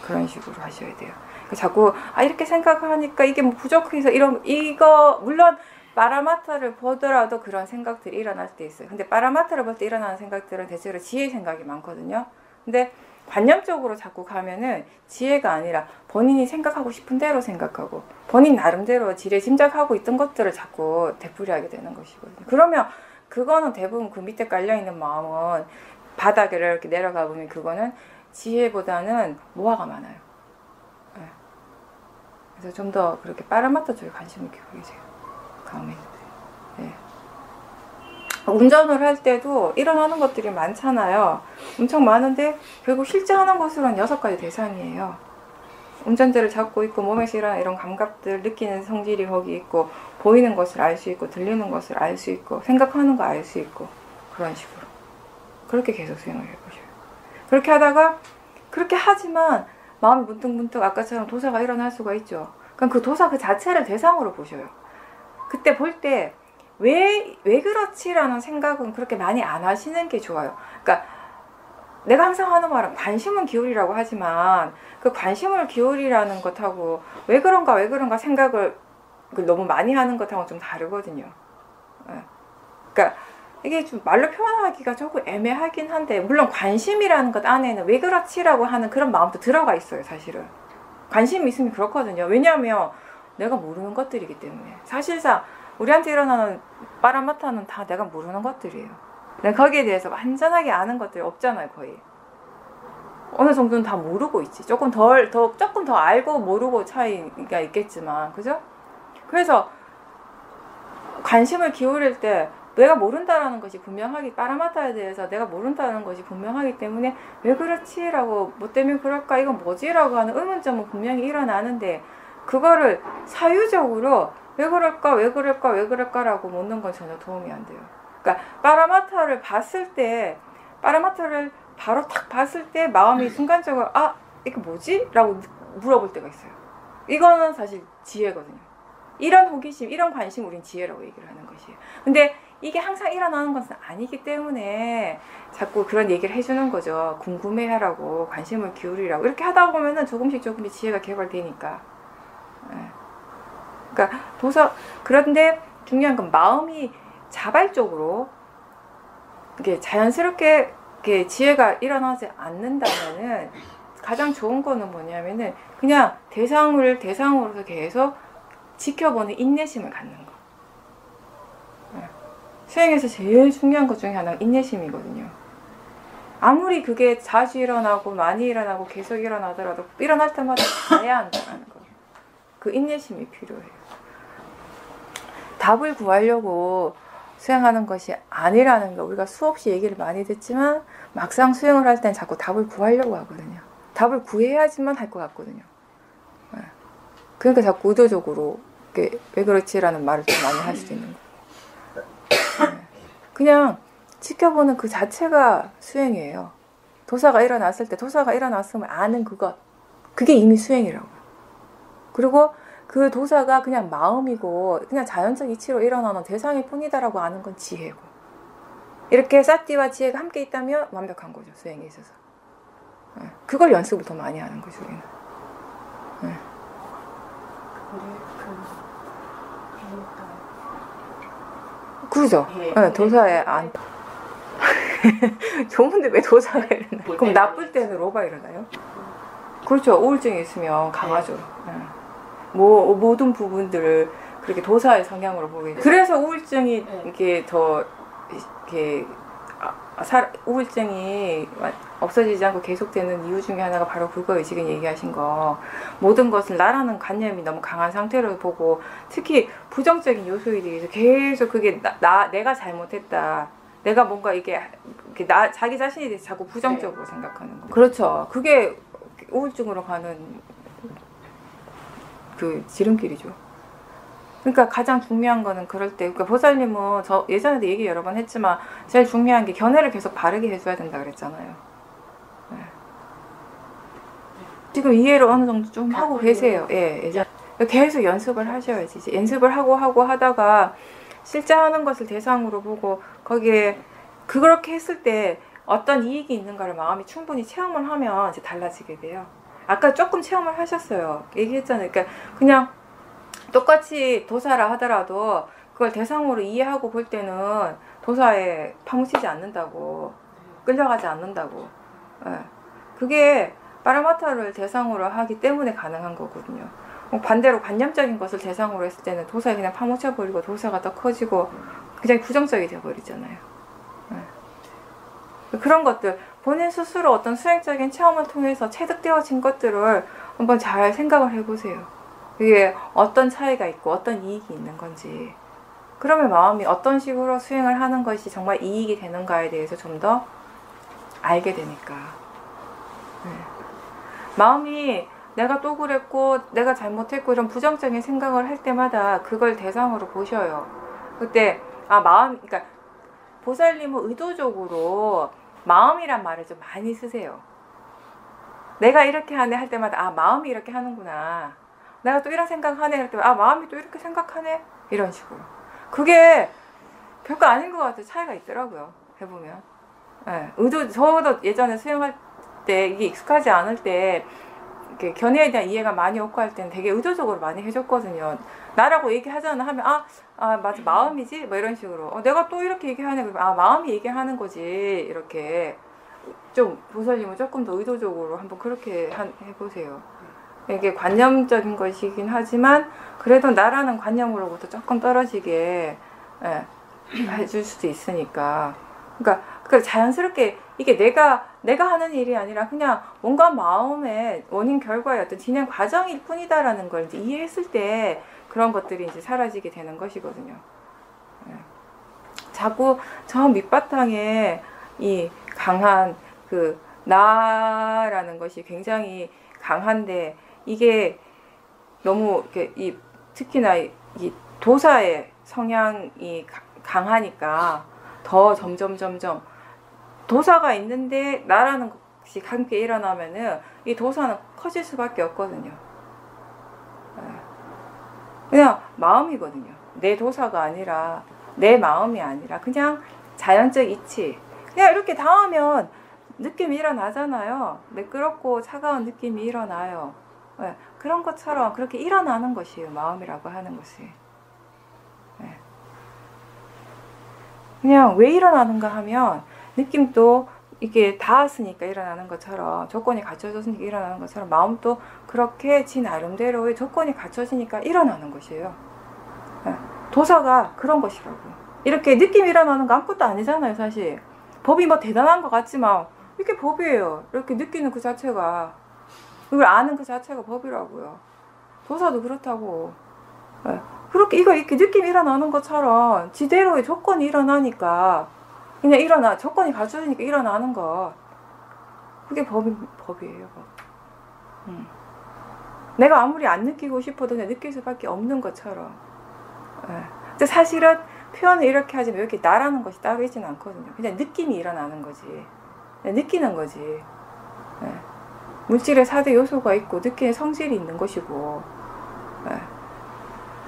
그런 식으로 하셔야 돼요. 자꾸 이렇게 생각하니까 이게 뭐 부족해서 이거 물론 파라마타를 보더라도 그런 생각들이 일어날 때 있어요. 근데 파라마타를 볼 때 일어나는 생각들은 대체로 지혜 생각이 많거든요. 근데 관념적으로 자꾸 가면은 지혜가 아니라 본인이 생각하고 싶은 대로 생각하고 본인 나름대로 지레 짐작하고 있던 것들을 자꾸 되풀이하게 되는 것이거든요. 그러면 그거는 대부분 그 밑에 깔려있는 마음은 바닥에 이렇게 내려가 보면 그거는 지혜보다는 모아가 많아요. 그래서 좀 더 그렇게 파라마타 쪽에 관심을 기울이게 계세요. 다음에. 운전을 할 때도 일어나는 것들이 많잖아요. 엄청 많은데 결국 실제 하는 것으로는 6가지 대상이에요. 운전대를 잡고 있고 몸에서 일어나는 이런 감각들 느끼는 성질이 거기 있고 보이는 것을 알 수 있고 들리는 것을 알 수 있고 생각하는 거 알 수 있고 그런 식으로 그렇게 계속 수행을 해보셔요. 그렇게 하다가 그렇게 하지만 마음이 문득문득 아까처럼 도사가 일어날 수가 있죠. 그럼 그 도사 그 자체를 대상으로 보셔요. 그때 볼 때 왜 그렇지라는 생각은 그렇게 많이 안 하시는 게 좋아요. 그러니까 내가 항상 하는 말은 관심은 기울이라고 하지만 그 관심을 기울이라는 것하고 왜 그런가 생각을 너무 많이 하는 것하고 좀 다르거든요. 그러니까 이게 좀 말로 표현하기가 조금 애매하긴 한데 물론 관심이라는 것 안에는 왜 그렇지라고 하는 그런 마음도 들어가 있어요. 사실은 관심이 있으면 그렇거든요. 왜냐하면 내가 모르는 것들이기 때문에 사실상 우리한테 일어나는 파라마타는 다 내가 모르는 것들이에요. 내가 거기에 대해서 완전하게 아는 것들이 없잖아요. 거의 어느 정도는 다 모르고 있지. 조금 더 알고 모르고 차이가 있겠지만, 그죠? 그래서 관심을 기울일 때 내가 모른다라는 것이 분명하기, 파라마타에 대해서 내가 모른다는 것이 분명하기 때문에 왜 그렇지? 라고 뭐 때문에 그럴까? 이건 뭐지? 라고 하는 의문점은 분명히 일어나는데 그거를 사유적으로 왜 그럴까? 라고 묻는 건 전혀 도움이 안 돼요. 그러니까 파라마타를 바로 딱 봤을 때 마음이 순간적으로 이게 뭐지? 라고 물어볼 때가 있어요. 이거는 사실 지혜거든요. 이런 호기심, 이런 관심 우린 지혜라고 얘기를 하는 것이에요. 근데 이게 항상 일어나는 것은 아니기 때문에 자꾸 그런 얘기를 해주는 거죠. 궁금해하라고, 관심을 기울이라고. 이렇게 하다 보면은 조금씩 지혜가 개발되니까. 그러니까 그런데 중요한 건 마음이 자발적으로 이게 자연스럽게 지혜가 일어나지 않는다면은 가장 좋은 거는 뭐냐면은 그냥 대상으로서 계속 지켜보는 인내심을 갖는 거. 수행에서 제일 중요한 것 중에 하나가 인내심이거든요. 아무리 그게 자주 일어나고 많이 일어나고 계속 일어나더라도 일어날 때마다 봐야 한다는 거예요. 그 인내심이 필요해요. 답을 구하려고 수행하는 것이 아니라는 거 우리가 수없이 얘기를 많이 듣지만 막상 수행을 할 땐 자꾸 답을 구하려고 하거든요. 답을 구해야지만 할 것 같거든요. 그러니까 자꾸 의도적으로 왜 그렇지라는 말을 좀 많이 할 수도 있는 거예요. 그냥 지켜보는 그 자체가 수행이에요. 도사가 일어났을 때 도사가 일어났으면 아는 그것, 그게 이미 수행이라고요. 그리고 그 도사가 그냥 마음이고 그냥 자연적 이치로 일어나는 대상일 뿐이다라고 아는 건 지혜고, 이렇게 사띠와 지혜가 함께 있다면 완벽한 거죠, 수행에 있어서. 그걸 연습을 더 많이 하는 거죠, 우리는. 그러죠. 도사에 안. 좋은데 왜 도사가 일어나요? 그럼 나쁠 때는 로바 일어나요? 그렇죠. 우울증이 있으면 강하죠. 모든 부분들을 그렇게 도사의 성향으로 보게 돼요. 그래서 우울증이 이렇게 더 이렇게 우울증이 없어지지 않고 계속되는 이유 중에 하나가 바로 그거예요. 지금 얘기하신 거. 모든 것을 나라는 관념이 너무 강한 상태로 보고, 특히 부정적인 요소에 대해서 계속 그게 내가 잘못했다, 내가 뭔가 이게 자기 자신에 대해서 자꾸 부정적으로 생각하는 거. 그렇죠. 그게 우울증으로 가는 그 지름길이죠. 그러니까 가장 중요한 거는 그럴 때, 그러니까 보살님은 저 예전에도 얘기 여러 번 했지만 제일 중요한 게 견해를 계속 바르게 해줘야 된다 그랬잖아요. 지금 이해를 어느 정도 좀 하고 계세요. 예전 계속 연습을 하셔야지. 이제 연습을 하고 하다가 실제 하는 것을 대상으로 보고 거기에 그렇게 했을 때 어떤 이익이 있는가를 마음이 충분히 체험을 하면 이제 달라지게 돼요. 아까 조금 체험을 하셨어요. 얘기했잖아요. 그러니까 그냥 똑같이 도사라 하더라도 그걸 대상으로 이해하고 볼 때는 도사에 파묻히지 않는다고, 끌려가지 않는다고. 그게 파라마타를 대상으로 하기 때문에 가능한 거거든요. 반대로 관념적인 것을 대상으로 했을 때는 도사에 그냥 파묻혀버리고 도사가 더 커지고 굉장히 부정적이 되어버리잖아요. 그런 것들, 본인 스스로 어떤 수행적인 체험을 통해서 체득되어진 것들을 한번 잘 생각을 해보세요. 이게 어떤 차이가 있고 어떤 이익이 있는 건지. 그러면 마음이 어떤 식으로 수행을 하는 것이 정말 이익이 되는가에 대해서 좀 더 알게 되니까. 마음이 내가 또 그랬고 내가 잘못했고 이런 부정적인 생각을 할 때마다 그걸 대상으로 보셔요. 그때 그러니까 보살님은 의도적으로 마음이란 말을 좀 많이 쓰세요. 내가 이렇게 하네 할 때마다 마음이 이렇게 하는구나, 내가 또 이런 생각하네 할 때마다 마음이 또 이렇게 생각하네, 이런 식으로. 그게 별거 아닌 것 같아요. 차이가 있더라고요, 해보면. 저도 예전에 수행할 때 이게 익숙하지 않을 때 이렇게 견해에 대한 이해가 많이 없고 할 때는 되게 의도적으로 많이 해줬거든요. 나라고 얘기하잖아 하면 맞아, 마음이지? 뭐 이런 식으로. 내가 또 이렇게 얘기하네. 그러면 마음이 얘기하는 거지. 이렇게 좀 보살님은 조금 더 의도적으로 한번 그렇게 해보세요. 이게 관념적인 것이긴 하지만 그래도 나라는 관념으로부터 조금 떨어지게 해줄 수도 있으니까. 그러니까 자연스럽게 이게 내가 하는 일이 아니라 그냥 뭔가 마음의 원인 결과의 어떤 진행 과정일 뿐이다라는 걸 이제 이해했을 때 그런 것들이 이제 사라지게 되는 것이거든요. 자꾸 저 밑바탕에 이 강한 그 나라는 것이 굉장히 강한데, 이게 너무 이렇게 특히나 이 도사의 성향이 강하니까 더 점점 도사가 있는데 나라는 것이 함께 일어나면은 이 도사는 커질 수밖에 없거든요. 그냥 마음이거든요. 내 도사가 아니라, 내 마음이 아니라 그냥 자연적 이치. 그냥 이렇게 닿으면 느낌이 일어나잖아요. 매끄럽고 차가운 느낌이 일어나요. 그런 것처럼 그렇게 일어나는 것이에요, 마음이라고 하는 것이. 그냥 왜 일어나는가 하면 느낌도 이게 닿았으니까 일어나는 것처럼, 조건이 갖춰졌으니까 일어나는 것처럼, 마음도 그렇게 지 나름대로의 조건이 갖춰지니까 일어나는 것이에요. 예. 도사가 그런 것이라고요. 이렇게 느낌이 일어나는 거 아무것도 아니잖아요, 사실. 법이 뭐 대단한 것 같지만 이게 법이에요. 이렇게 느끼는 그 자체가, 이걸 아는 그 자체가 법이라고요. 도사도 그렇다고. 예. 그렇게 이렇게 느낌이 일어나는 것처럼 지대로의 조건이 일어나니까 그냥 조건이 갖춰지니까 일어나는 것. 그게 법이에요, 법. 내가 아무리 안 느끼고 싶어도 그냥 느낄 수밖에 없는 것처럼. 예. 근데 사실은 표현을 이렇게 하지만 이렇게 나라는 것이 따로 있지는 않거든요. 그냥 느낌이 일어나는 거지. 그냥 느끼는 거지. 예. 물질의 4대 요소가 있고 느끼는 성질이 있는 것이고, 예.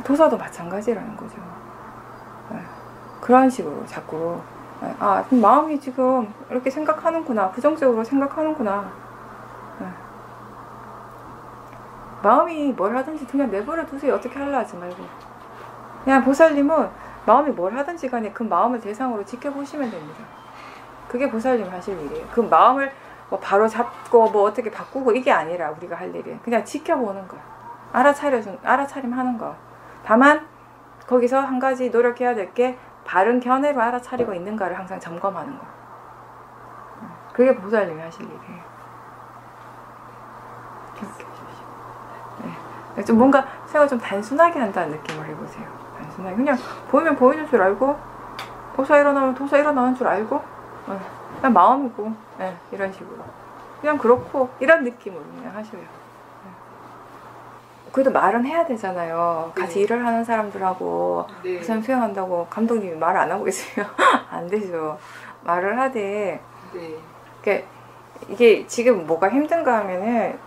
도사도 마찬가지라는 거죠. 예. 그런 식으로 자꾸, 예. 아, 마음이 지금 이렇게 생각하는구나, 부정적으로 생각하는구나. 예. 마음이 뭘 하든지 그냥 내버려 두세요. 어떻게 하려 하지 말고. 그냥 보살님은 마음이 뭘 하든지 간에 그 마음을 대상으로 지켜보시면 됩니다. 그게 보살님 하실 일이에요. 그 마음을 뭐 바로 잡고 뭐 어떻게 바꾸고 이게 아니라 우리가 할 일이에요. 그냥 지켜보는 거. 알아차림 하는 거. 다만 거기서 한 가지 노력해야 될 게 바른 견해로 알아차리고 있는가를 항상 점검하는 거. 그게 보살님이 하실 일이에요. 네. 좀 뭔가 생각을 좀 단순하게 한다는 느낌을 해보세요. 단순하게. 그냥 보이면 보이는 줄 알고, 도사 일어나면 도사 일어나는 줄 알고, 그냥 마음이고, 이런 식으로. 그냥 그렇고, 이런 느낌으로 그냥 하셔요. 그래도 말은 해야 되잖아요. 같이 네. 일을 하는 사람들하고 네. 우선 수행한다고 감독님이 말을 안 하고 있으면 안 되죠. 말을 하되, 네. 이게 지금 뭐가 힘든가 하면은,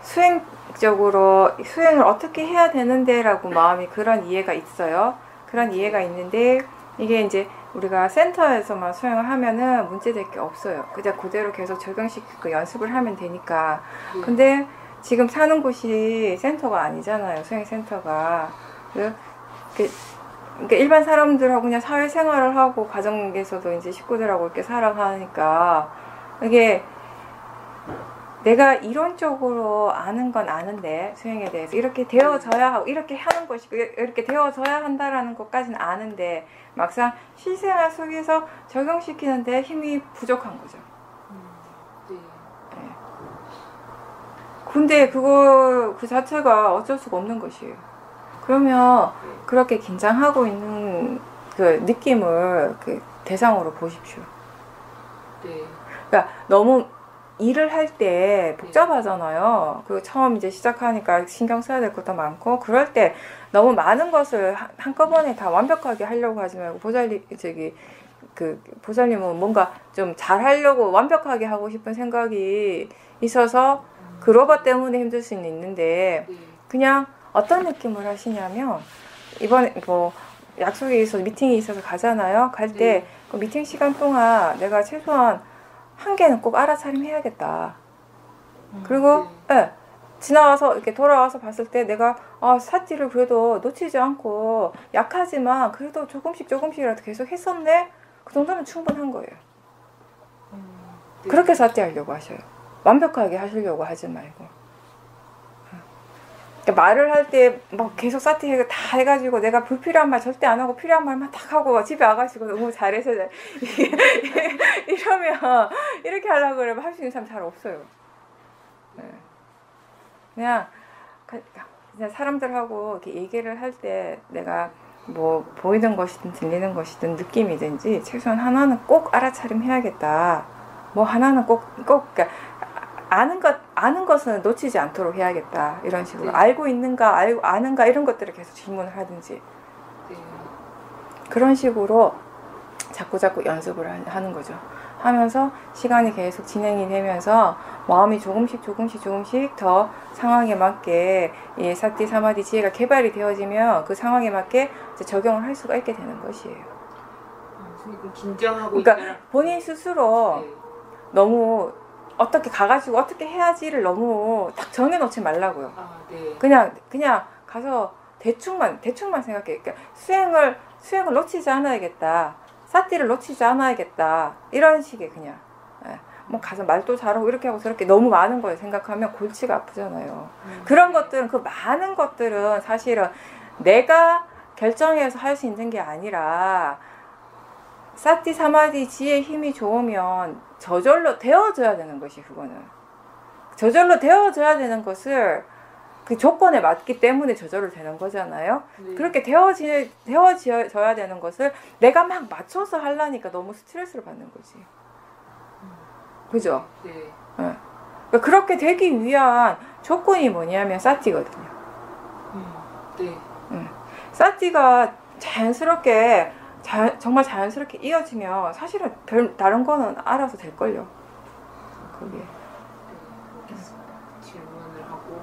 수행적으로 수행을 어떻게 해야 되는데 라고 마음이 그런 이해가 있어요. 그런 이해가 있는데, 이게 이제 우리가 센터에서만 수행을 하면은 문제될 게 없어요. 그냥 그대로 계속 적용시키고 연습을 하면 되니까. 근데 지금 사는 곳이 센터가 아니잖아요. 수행센터가. 그러니까 일반 사람들하고 그냥 사회생활을 하고 가정에서도 이제 식구들하고 이렇게 살아가니까 이게 내가 이론적으로 아는 건 아는데, 수행에 대해서 이렇게 되어져야 하고 이렇게 하는 것이고 이렇게 되어져야 한다라는 것까지는 아는데, 막상 실생활 속에서 적용시키는데 힘이 부족한 거죠. 네. 네. 근데 그 자체가 어쩔 수가 없는 것이에요. 그러면 그렇게 긴장하고 있는 그 느낌을 그 대상으로 보십시오. 네. 그러니까 너무 일을 할 때 복잡하잖아요. 그리고 처음 이제 시작하니까 신경 써야 될 것도 많고, 그럴 때 너무 많은 것을 한꺼번에 다 완벽하게 하려고 하지 말고, 보살님은 뭔가 좀 잘하려고 완벽하게 하고 싶은 생각이 있어서 그 로봇 때문에 힘들 수는 있는데, 그냥 어떤 느낌을 하시냐면, 이번에 뭐 약속이 있어서 미팅이 있어서 가잖아요. 갈 때 그 미팅 시간 동안 내가 최소한 한 개는 꼭 알아차림 해야겠다. 그리고 지나와서 이렇게 돌아와서 봤을 때 내가 사티를 그래도 놓치지 않고 약하지만 그래도 조금씩이라도 계속 했었네. 그 정도면 충분한 거예요. 그렇게 사티 하려고 하셔요. 완벽하게 하시려고 하지 말고. 그러니까 말을 할 때 막 계속 사티 다 해가지고 내가 불필요한 말 절대 안 하고 필요한 말만 딱 하고 집에 와가지고 너무 잘해서 이러면 이렇게 하려고 그러면 할 수 있는 사람 잘 없어요. 그냥 사람들하고 이렇게 얘기를 할 때 내가 뭐 보이는 것이든 들리는 것이든 느낌이든지 최소한 하나는 꼭 알아차림 해야겠다. 뭐 하나는 꼭 그러니까 아는 것은 놓치지 않도록 해야겠다. 이런 식으로. 알고 있는가, 아는가, 이런 것들을 계속 질문을 하든지. 그런 식으로 자꾸 연습을 하는 거죠. 하면서 시간이 계속 진행이 되면서 마음이 조금씩 더 상황에 맞게 이 사티, 사마디, 지혜가 개발이 되어지면 그 상황에 맞게 이제 적용을 할 수가 있게 되는 것이에요. 긴장하고 그러니까 본인 스스로 너무 어떻게 가가지고 어떻게 해야지를 너무 딱 정해놓지 말라고요. 그냥 가서 대충만 생각해. 그러니까 수행을 놓치지 않아야겠다. 사띠를 놓치지 않아야겠다 이런 식의 그냥 뭐 가서 말도 잘하고 이렇게 하고 저렇게 너무 많은 걸 생각하면 골치가 아프잖아요. 그런 것들은 그 많은 것들은 사실은 내가 결정해서 할 수 있는 게 아니라 사띠 사마디 지혜 힘이 좋으면 저절로 되어져야 되는 것이 그거는 저절로 되어져야 되는 것을 그 조건에 맞기 때문에 저절로 되는 거잖아요. 네. 그렇게 되어져야 되는 것을 내가 막 맞춰서 하려니까 너무 스트레스를 받는 거지. 그죠? 네. 그러니까 그렇게 되기 위한 조건이 뭐냐면 사띠거든요. 네. 사띠가 자연스럽게 정말 자연스럽게 이어지면 사실은 별 다른 거는 알아서 될걸요. 그게. 질문을 하고.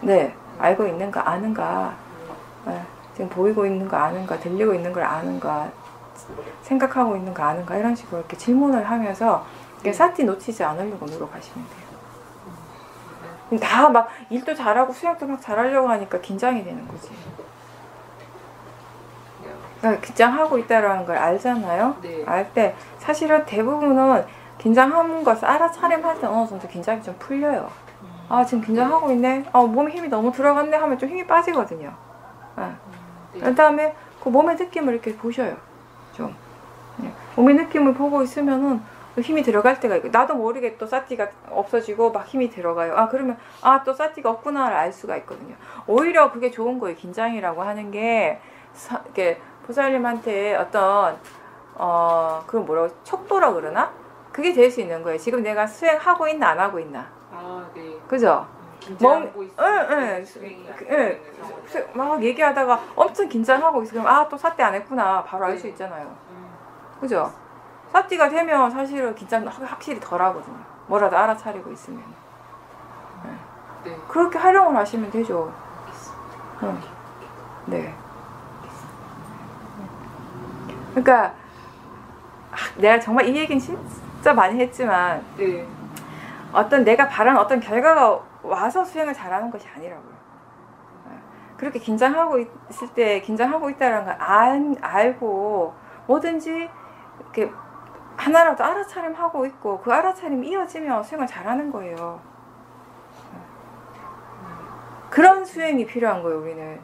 네, 알고 있는가 아는가, 지금 보이고 있는 거 아는가, 들리고 있는 걸 아는가, 생각하고 있는 거 아는가 이런 식으로 이렇게 질문을 하면서 이렇게 사띠 놓치지 않으려고 노력하시면 돼요. 다 막 일도 잘하고 수영도 막 잘하려고 하니까 긴장이 되는 거지. 그러니까 긴장하고 있다라는 걸 알잖아요. 네. 알 때 사실은 대부분은 긴장하는 것을 알아차림할 때 어느 정도 긴장이 좀 풀려요. 아 지금 긴장하고 있네. 몸에 힘이 너무 들어갔네 하면 좀 힘이 빠지거든요. 네. 그 다음에 그 몸의 느낌을 이렇게 보셔요. 좀 몸의 느낌을 보고 있으면은 힘이 들어갈 때가 있고 나도 모르게 또 사띠가 없어지고 막 힘이 들어가요. 그러면 또 사띠가 없구나를 알 수가 있거든요. 오히려 그게 좋은 거예요. 긴장이라고 하는 게 이렇게 보살님한테 어떤 그걸 뭐라고 척도라 그러나? 그게 될 수 있는 거예요. 지금 내가 수행하고 있나 안 하고 있나? 네. 그죠? 긴장하고 있으면 막 얘기하다가 엄청 긴장하고 있으면 또 사띠 안 했구나 바로 알 수 네. 있잖아요. 그죠? 사띠가 되면 사실은 긴장 확실히 덜 하거든요. 뭐라도 알아차리고 있으면. 네. 그렇게 활용을 하시면 되죠. 네. 그러니까 내가 정말 이 얘기는 진짜 많이 했지만 네. 어떤 내가 바라는 어떤 결과가 와서 수행을 잘하는 것이 아니라고요. 그렇게 긴장하고 있을 때 긴장하고 있다는 걸 알고 뭐든지 이렇게 하나라도 알아차림하고 있고 그 알아차림이 이어지면 수행을 잘하는 거예요. 그런 수행이 필요한 거예요. 우리는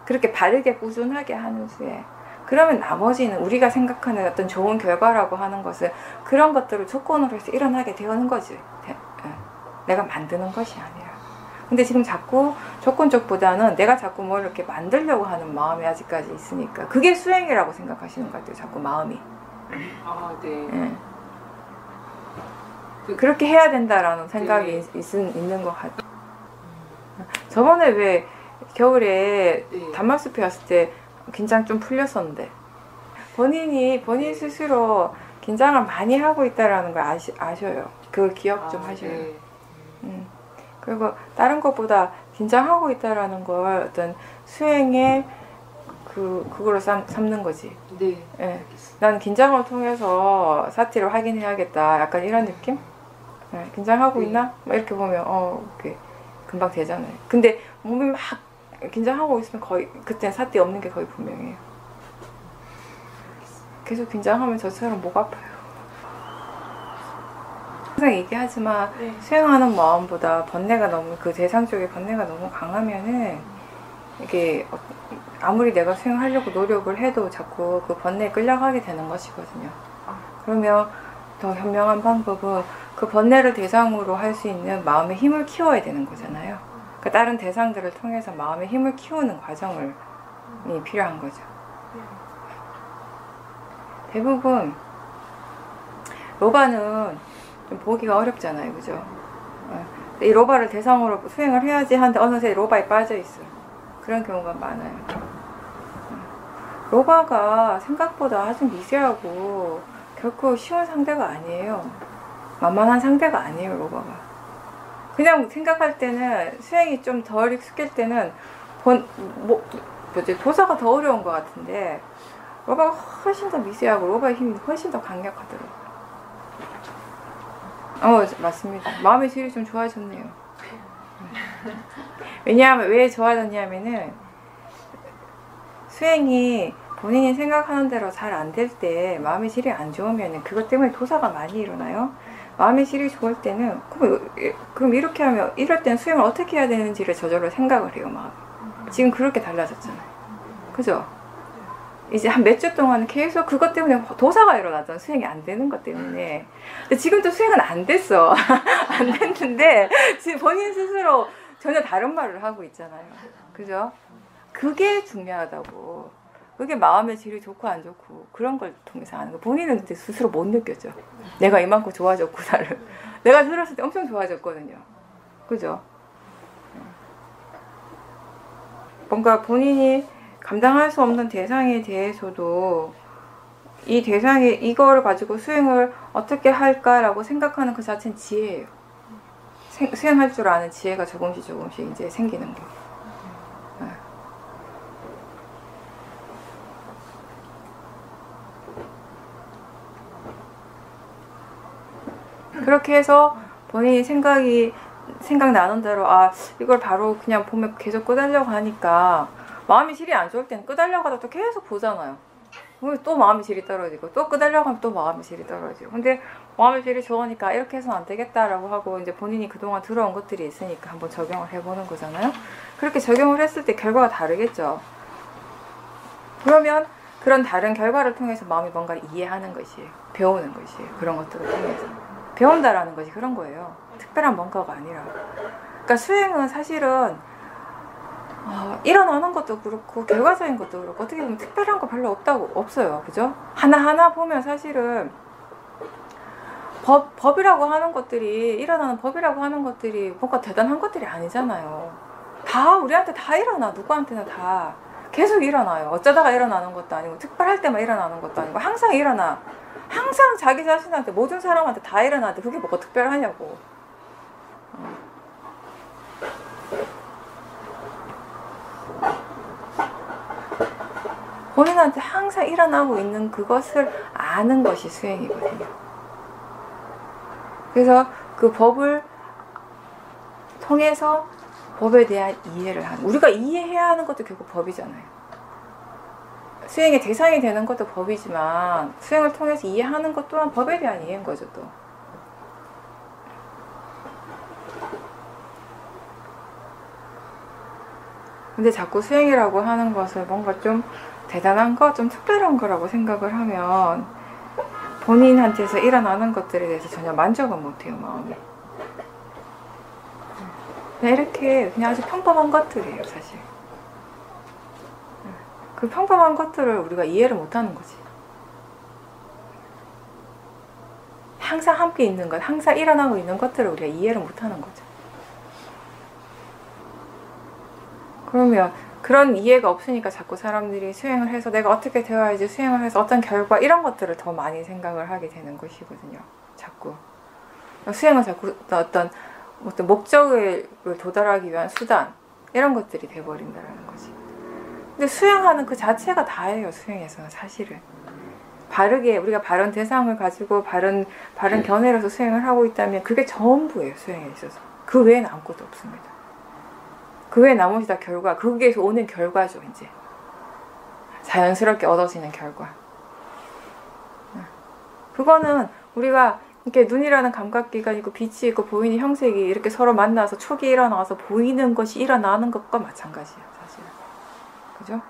그렇게 바르게 꾸준하게 하는 수행. 그러면 나머지는 우리가 생각하는 어떤 좋은 결과라고 하는 것은 그런 것들을 조건으로 해서 일어나게 되는 거지. 내가 만드는 것이 아니라. 근데 지금 자꾸 조건 쪽보다는 내가 자꾸 뭘 이렇게 만들려고 하는 마음이 아직까지 있으니까 그게 수행이라고 생각하시는 것 같아요. 자꾸 마음이. 네. 그렇게 해야 된다라는 생각이 있는 것 같아요. 저번에 왜 겨울에 단막숲에 왔을 때 긴장 좀 풀렸었는데 본인 스스로 긴장을 많이 하고 있다라는 걸 아셔요. 그걸 기억 좀 하셔요. 네. 그리고 다른 것보다 긴장하고 있다라는 걸 어떤 수행의 그걸로 삼는 거지. 네. 예. 난 긴장을 통해서 사티를 확인해야겠다. 약간 이런 느낌? 긴장하고 있나? 막 이렇게 보면 이렇게 금방 되잖아요. 근데 몸이 막 긴장하고 있으면 거의 그때는 사티 없는 게 거의 분명해요. 계속 긴장하면 저처럼 목 아파요. 항상 얘기하지만 수행하는 마음보다 번뇌가 너무 그 대상 쪽에 번뇌가 너무 강하면은 이게 아무리 내가 수행하려고 노력을 해도 자꾸 그 번뇌에 끌려가게 되는 것이거든요. 그러면 더 현명한 방법은 그 번뇌를 대상으로 할 수 있는 마음의 힘을 키워야 되는 거잖아요. 그 다른 대상들을 통해서 마음의 힘을 키우는 과정이 필요한 거죠. 대부분 로바는 좀 보기가 어렵잖아요, 그죠? 이 로바를 대상으로 수행을 해야지 하는데 어느새 로바에 빠져 있어요. 그런 경우가 많아요. 로바가 생각보다 아주 미세하고 결코 쉬운 상대가 아니에요. 만만한 상대가 아니에요, 로바가. 그냥 생각할 때는 수행이 좀 덜 익숙할 때는 도사가 더 어려운 것 같은데 로바가 훨씬 더 미세하고 로바의 힘이 훨씬 더 강력하더라고요. 맞습니다. 마음의 질이 좀 좋아졌네요. 왜냐하면 왜 좋아졌냐면은 수행이 본인이 생각하는 대로 잘 안 될 때 마음의 질이 안 좋으면 그것 때문에 도사가 많이 일어나요. 마음의 질이 좋을 때는 그럼 이렇게 하면 이럴 때는 수행을 어떻게 해야 되는지를 저절로 생각을 해요. 마음. 지금 그렇게 달라졌잖아요. 그죠? 이제 한 몇 주 동안 계속 그것 때문에 도사가 일어나잖아. 수행이 안 되는 것 때문에. 근데 지금도 수행은 안 됐어. 안 됐는데 지금 본인 스스로 전혀 다른 말을 하고 있잖아요. 그죠? 그게 중요하다고. 그게 마음의 질이 좋고 안 좋고 그런 걸 통해서 하는 거. 본인은 근데 스스로 못 느꼈죠. 내가 이만큼 좋아졌구나를. 내가 들었을 때 엄청 좋아졌거든요. 그죠? 뭔가 본인이 감당할 수 없는 대상에 대해서도 이 대상이 이거를 가지고 수행을 어떻게 할까라고 생각하는 그 자체는 지혜예요. 수행할 줄 아는 지혜가 조금씩 이제 생기는 거. 그렇게 해서 본인이 생각나는 대로 이걸 바로 그냥 보면 계속 끄달려고 하니까 마음이 질이 안 좋을 때는 끄달려고 하다 또 계속 보잖아요. 또 마음의 질이 떨어지고 또 끄달려고 하면 또 마음의 질이 떨어지고. 근데 마음의 질이 좋으니까 이렇게 해서는 안 되겠다라고 하고 이제 본인이 그동안 들어온 것들이 있으니까 한번 적용을 해보는 거잖아요. 그렇게 적용을 했을 때 결과가 다르겠죠. 그러면 그런 다른 결과를 통해서 마음이 뭔가를 이해하는 것이에요. 배우는 것이에요. 그런 것들을 통해서. 배운다라는 것이 그런 거예요. 특별한 뭔가가 아니라. 그러니까 수행은 사실은 일어나는 것도 그렇고 결과적인 것도 그렇고 어떻게 보면 특별한 거 별로 없어요. 그죠? 하나하나 보면 사실은 법이라고 하는 것들이, 일어나는 법이라고 하는 것들이 뭔가 대단한 것들이 아니잖아요. 다 우리한테 다 일어나. 누구한테나 다 계속 일어나요. 어쩌다가 일어나는 것도 아니고 특별할 때만 일어나는 것도 아니고 항상 일어나. 항상 자기 자신한테, 모든 사람한테 다 일어나는데 그게 뭐가 특별하냐고. 본인한테 항상 일어나고 있는 그것을 아는 것이 수행이거든요. 그래서 그 법을 통해서 법에 대한 이해를 하는, 우리가 이해해야 하는 것도 결국 법이잖아요. 수행의 대상이 되는 것도 법이지만 수행을 통해서 이해하는 것 또한 법에 대한 이해인 거죠. 또 근데 자꾸 수행이라고 하는 것을 뭔가 좀 대단한 거, 좀 특별한 거라고 생각을 하면 본인한테서 일어나는 것들에 대해서 전혀 만족은 못해요. 마음이 그냥 이렇게 그냥 아주 평범한 것들이에요. 사실 그 평범한 것들을 우리가 이해를 못하는 거지. 항상 함께 있는 것, 항상 일어나고 있는 것들을 우리가 이해를 못하는 거죠. 그러면 그런 이해가 없으니까 자꾸 사람들이 수행을 해서 내가 어떻게 되어야지, 수행을 해서 어떤 결과, 이런 것들을 더 많이 생각을 하게 되는 것이거든요. 자꾸 수행은 자꾸 어떤 목적을 도달하기 위한 수단, 이런 것들이 돼버린다는 거지. 근데 수행하는 그 자체가 다예요. 수행에서는 사실은 바르게 우리가 바른 대상을 가지고 바른 견해로서 수행을 하고 있다면 그게 전부예요. 수행에 있어서 그 외에는 아무것도 없습니다. 그 외에 나머지 다 결과, 거기에서 오는 결과죠. 이제 자연스럽게 얻어지는 결과. 그거는 우리가 이렇게 눈이라는 감각기가 있고 빛이 있고 보이는 형색이 이렇게 서로 만나서 촉이 일어나서 보이는 것이 일어나는 것과 마찬가지예요. 사실은. 그죠?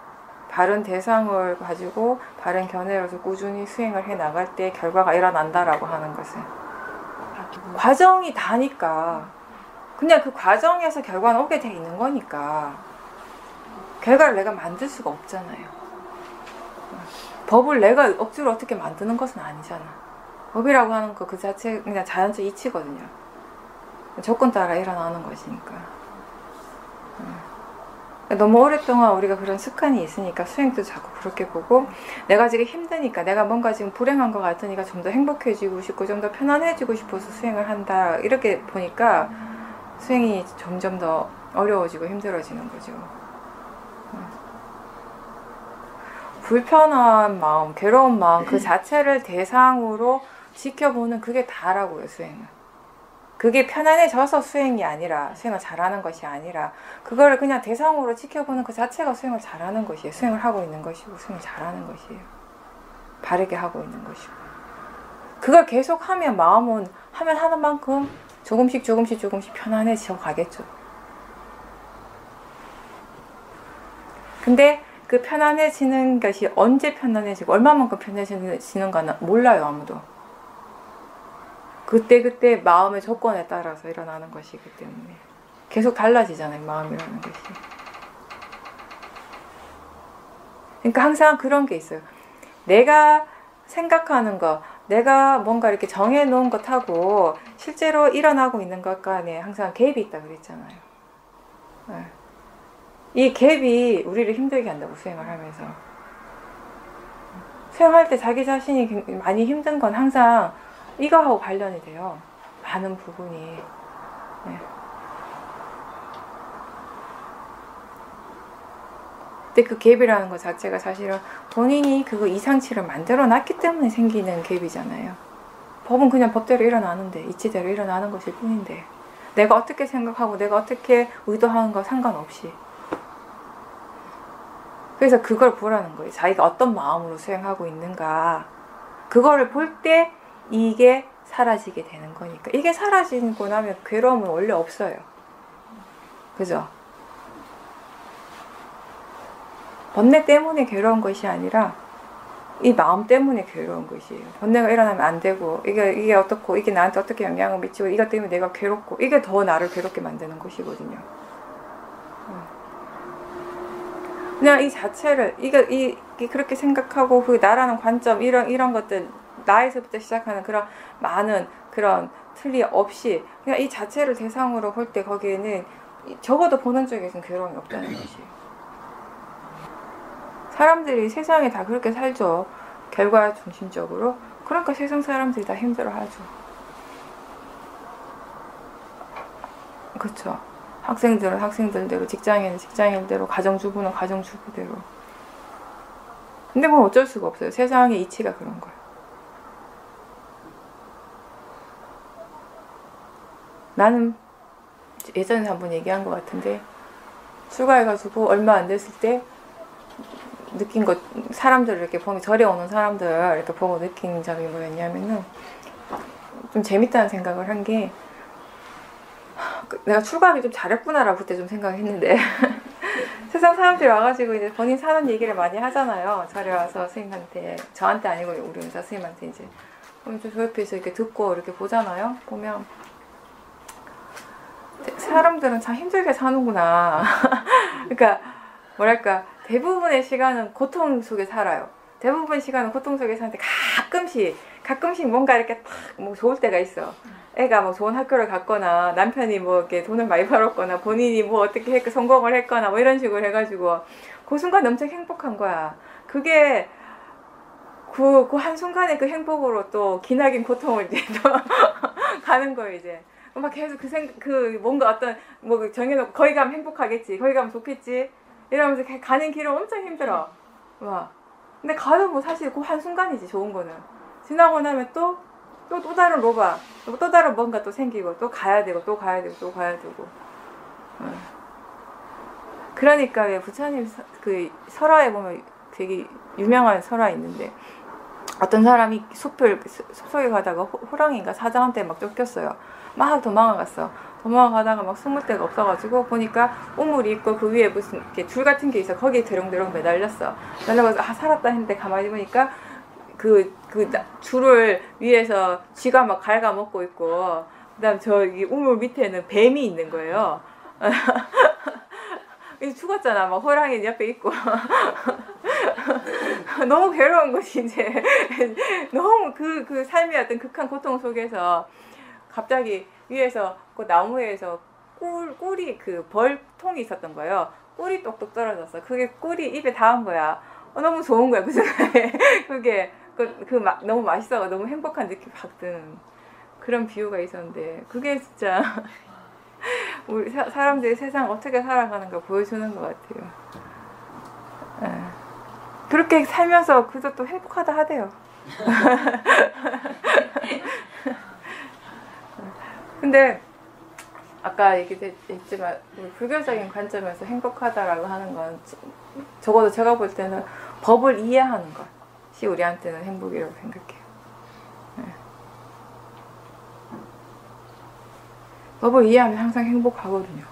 바른 대상을 가지고 바른 견해로서 꾸준히 수행을 해 나갈 때 결과가 일어난다라고 하는 것은 과정이 다니까, 그냥 그 과정에서 결과는 오게 돼 있는 거니까 결과를 내가 만들 수가 없잖아요. 법을 내가 억지로 어떻게 만드는 것은 아니잖아. 법이라고 하는 거 그 자체 그냥 자연적 이치거든요. 조건 따라 일어나는 것이니까. 너무 오랫동안 우리가 그런 습관이 있으니까 수행도 자꾸 그렇게 보고, 내가 지금 힘드니까, 내가 뭔가 지금 불행한 것 같으니까 좀 더 행복해지고 싶고 좀 더 편안해지고 싶어서 수행을 한다, 이렇게 보니까 수행이 점점 더 어려워지고 힘들어지는 거죠. 불편한 마음, 괴로운 마음 그 자체를 대상으로 지켜보는, 그게 다라고요. 수행은 그게 편안해져서 수행이 아니라, 수행을 잘하는 것이 아니라, 그거를 그냥 대상으로 지켜보는 그 자체가 수행을 잘하는 것이에요. 수행을 하고 있는 것이고, 수행을 잘하는 것이에요. 바르게 하고 있는 것이고. 그걸 계속 하면 마음은 하면 하는 만큼 조금씩 편안해져 가겠죠. 근데 그 편안해지는 것이 언제 편안해지고 얼마만큼 편안해지는가는 몰라요, 아무도. 그때 마음의 조건에 따라서 일어나는 것이기 때문에 계속 달라지잖아요, 마음이라는 것이. 그러니까 항상 그런 게 있어요. 내가 생각하는 것, 내가 뭔가 이렇게 정해놓은 것하고 실제로 일어나고 있는 것 간에 항상 갭이 있다 그랬잖아요. 네. 이 갭이 우리를 힘들게 한다고, 수행을 하면서. 수행할 때 자기 자신이 많이 힘든 건 항상 이거하고 관련이 돼요. 많은 부분이. 네. 근데 그 갭이라는 것 자체가 사실은 본인이 그거 이상치를 만들어 놨기 때문에 생기는 갭이잖아요. 법은 그냥 법대로 일어나는데, 이치대로 일어나는 것일 뿐인데, 내가 어떻게 생각하고 내가 어떻게 의도하는 거 상관없이. 그래서 그걸 보라는 거예요. 자기가 어떤 마음으로 수행하고 있는가. 그거를 볼 때 이게 사라지게 되는 거니까. 이게 사라지고 나면 괴로움은 원래 없어요. 그죠? 번뇌 때문에 괴로운 것이 아니라 이 마음 때문에 괴로운 것이에요. 번뇌가 일어나면 안 되고, 이게 어떻고, 이게 나한테 어떻게 영향을 미치고, 이것 때문에 내가 괴롭고, 이게 더 나를 괴롭게 만드는 것이거든요. 그냥 이 자체를, 이게 그렇게 생각하고, 그 나라는 관점, 이런 것들, 나에서부터 시작하는 그런 많은 그런 틀이 없이, 그냥 이 자체를 대상으로 볼 때 거기에는 적어도 보는 쪽에서는 괴로움이 없다는 것이에요. 사람들이 세상에 다 그렇게 살죠. 결과 중심적으로. 그러니까 세상 사람들이 다 힘들어하죠. 그렇죠. 학생들은 학생들대로, 직장인은 직장인대로, 가정주부는 가정주부대로. 근데 뭐 어쩔 수가 없어요. 세상의 이치가 그런 거예요. 나는 예전에 한번 얘기한 것 같은데, 출가해가지고 얼마 안 됐을 때 느낀 것, 사람들을 이렇게 보면, 절에 오는 사람들 이렇게 보고 느낀 점이 뭐였냐면은, 좀 재밌다는 생각을 한 게, 내가 출가하기 좀 잘했구나라고 그때 좀 생각했는데, 세상 사람들이 와가지고 이제 본인 사는 얘기를 많이 하잖아요. 절에 와서 스님한테, 저한테 아니고 우리 은사 스님한테 이제. 그럼 저 옆에서 이렇게 듣고 이렇게 보잖아요. 보면, 사람들은 참 힘들게 사는구나. 그러니까, 뭐랄까, 대부분의 시간은 고통 속에 살아요. 대부분 시간은 고통 속에 사는데 가끔씩 뭔가 이렇게 탁 뭐 좋을 때가 있어. 애가 뭐 좋은 학교를 갔거나, 남편이 뭐 이렇게 돈을 많이 벌었거나, 본인이 뭐 어떻게 성공을 했거나, 뭐 이런 식으로 해가지고, 그 순간 엄청 행복한 거야. 그게, 그 한순간에 그 행복으로 또 기나긴 고통을 이제 또 가는 거예요, 이제. 막 계속 뭔가 어떤, 뭐 정해놓고, 거기 가면 행복하겠지, 거기 가면 좋겠지, 이러면서 가는 길은 엄청 힘들어. 와. 근데 가도 뭐 사실 그 한순간이지, 좋은 거는. 지나고 나면 또 다른 로바, 또 다른 뭔가 또 생기고, 또 가야 되고. 그러니까 왜 부처님 그 설화에 보면 되게 유명한 설화 있는데, 어떤 사람이 숲속에 가다가 호랑이가 사자한테 막 쫓겼어요. 막 도망가다가 막 숨을 데가 없어가지고 보니까 우물이 있고 그 위에 무슨 이렇게 줄 같은 게 있어. 거기에 대롱대롱 매달렸어. 매달려서 살았다 했는데 가만히 보니까 그 줄을 위에서 쥐가 막 갉아먹고 있고, 그다음 저기 우물 밑에는 뱀이 있는 거예요. 죽었잖아. 막 호랑이 옆에 있고. 너무 괴로운 것이 이제 너무 그 삶의 어떤 극한 고통 속에서 갑자기 위에서 그 나무에서 꿀이 그 벌통이 있었던 거예요. 꿀이 똑똑 떨어졌어. 그게 꿀이 입에 닿은 거야. 너무 좋은 거야, 그 순간에. 그게 너무 맛있어가 너무 행복한 느낌 확 드는 그런 비유가 있었는데, 그게 진짜 우리 사람들이 세상 어떻게 살아가는가 보여주는 것 같아요. 네. 그렇게 살면서 그저 또 행복하다 하대요. 근데 아까 얘기했지만 불교적인 관점에서 행복하다라고 하는 건 적어도 제가 볼 때는 법을 이해하는 것이 우리한테는 행복이라고 생각해요. 네. 법을 이해하면 항상 행복하거든요.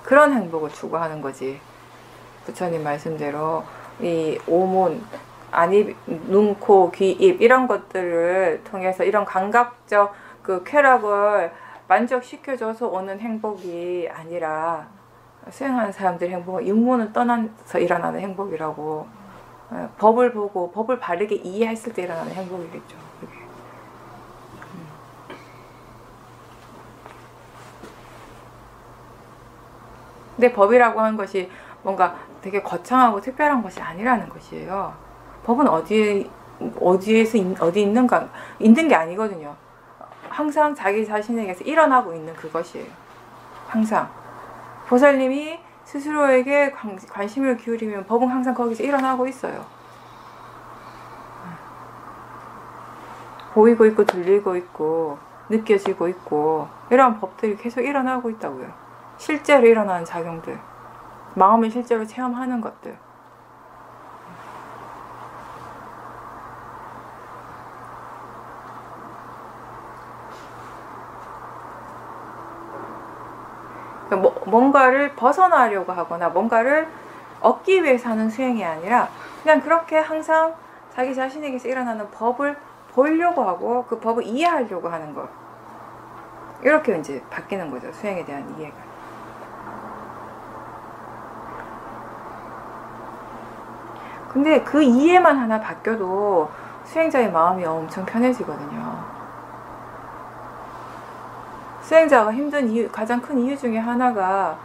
그런 행복을 추구하는 거지. 부처님 말씀대로 이 오문, 안입, 눈, 코, 귀, 입 이런 것들을 통해서 이런 감각적 그 쾌락을 만족시켜줘서 오는 행복이 아니라 수행하는 사람들의 행복은 육문을 떠나서 일어나는 행복이라고. 법을 보고 법을 바르게 이해했을 때 일어나는 행복이겠죠. 그게. 근데 법이라고 하는 것이 뭔가 되게 거창하고 특별한 것이 아니라는 것이에요. 법은 어디에서 어디 있는가 있는 게 아니거든요. 항상 자기 자신에게서 일어나고 있는 그것이에요. 항상 보살님이 스스로에게 관심을 기울이면 법은 항상 거기서 일어나고 있어요. 보이고 있고 들리고 있고 느껴지고 있고 이런 법들이 계속 일어나고 있다고요. 실제로 일어나는 작용들, 마음을 실제로 체험하는 것들. 뭔가를 벗어나려고 하거나 뭔가를 얻기 위해서 하는 수행이 아니라 그냥 그렇게 항상 자기 자신에게서 일어나는 법을 보려고 하고 그 법을 이해하려고 하는 것. 이렇게 이제 바뀌는 거죠. 수행에 대한 이해가. 근데 그 이해만 하나 바뀌어도 수행자의 마음이 엄청 편해지거든요. 수행자가 힘든 이유, 가장 큰 이유 중에 하나가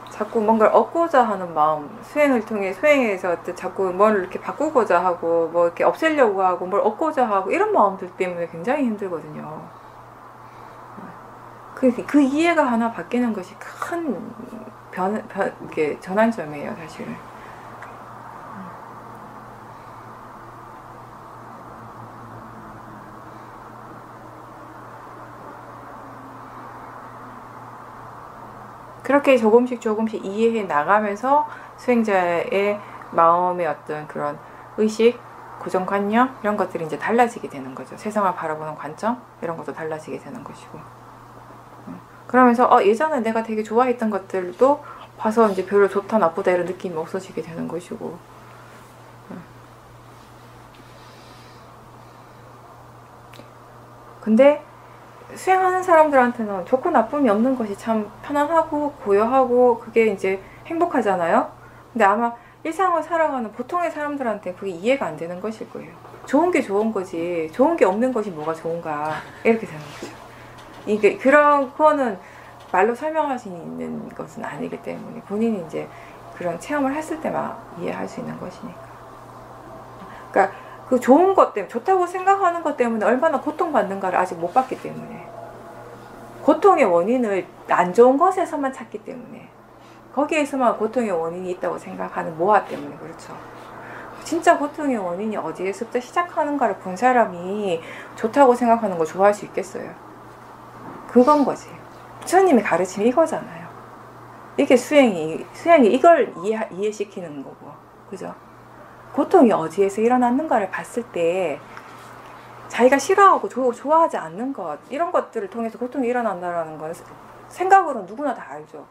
자꾸 뭔가를 얻고자 하는 마음, 수행을 통해 수행에서 자꾸 뭘 이렇게 바꾸고자 하고 뭐 이렇게 없애려고 하고 뭘 얻고자 하고 이런 마음들 때문에 굉장히 힘들거든요. 그 이해가 하나 바뀌는 것이 큰 이렇게 전환점이에요, 사실은. 그렇게 조금씩 이해해 나가면서 수행자의 마음의 어떤 그런 의식, 고정관념 이런 것들이 이제 달라지게 되는 거죠. 세상을 바라보는 관점 이런 것도 달라지게 되는 것이고. 그러면서 예전에 내가 되게 좋아했던 것들도 봐서 이제 별로 좋다 나쁘다 이런 느낌이 없어지게 되는 것이고. 근데 수행하는 사람들한테는 좋고 나쁨이 없는 것이 참 편안하고 고요하고 그게 이제 행복하잖아요. 근데 아마 일상을 살아가는 보통의 사람들한테 그게 이해가 안 되는 것일 거예요. 좋은 게 좋은 거지 좋은 게 없는 것이 뭐가 좋은가 이렇게 되는 거죠. 이게 그런 거는 말로 설명할 수 있는 것은 아니기 때문에 본인이 이제 그런 체험을 했을 때만 이해할 수 있는 것이니까. 그러니까 그 좋은 것 때문에 좋다고 생각하는 것 때문에 얼마나 고통받는가를 아직 못 봤기 때문에 고통의 원인을 안 좋은 것에서만 찾기 때문에 거기에서만 고통의 원인이 있다고 생각하는 모아 때문에 그렇죠. 진짜 고통의 원인이 어디에서부터 시작하는가를 본 사람이 좋다고 생각하는 걸 좋아할 수 있겠어요. 그건 거지. 부처님의 가르침이 이거잖아요. 이게 수행이 이걸 이해시키는 거고, 그죠? 고통이 어디에서 일어났는가를 봤을 때 자기가 싫어하고 좋아하지 않는 것 이런 것들을 통해서 고통이 일어난다는 건 생각으로 누구나 다 알죠.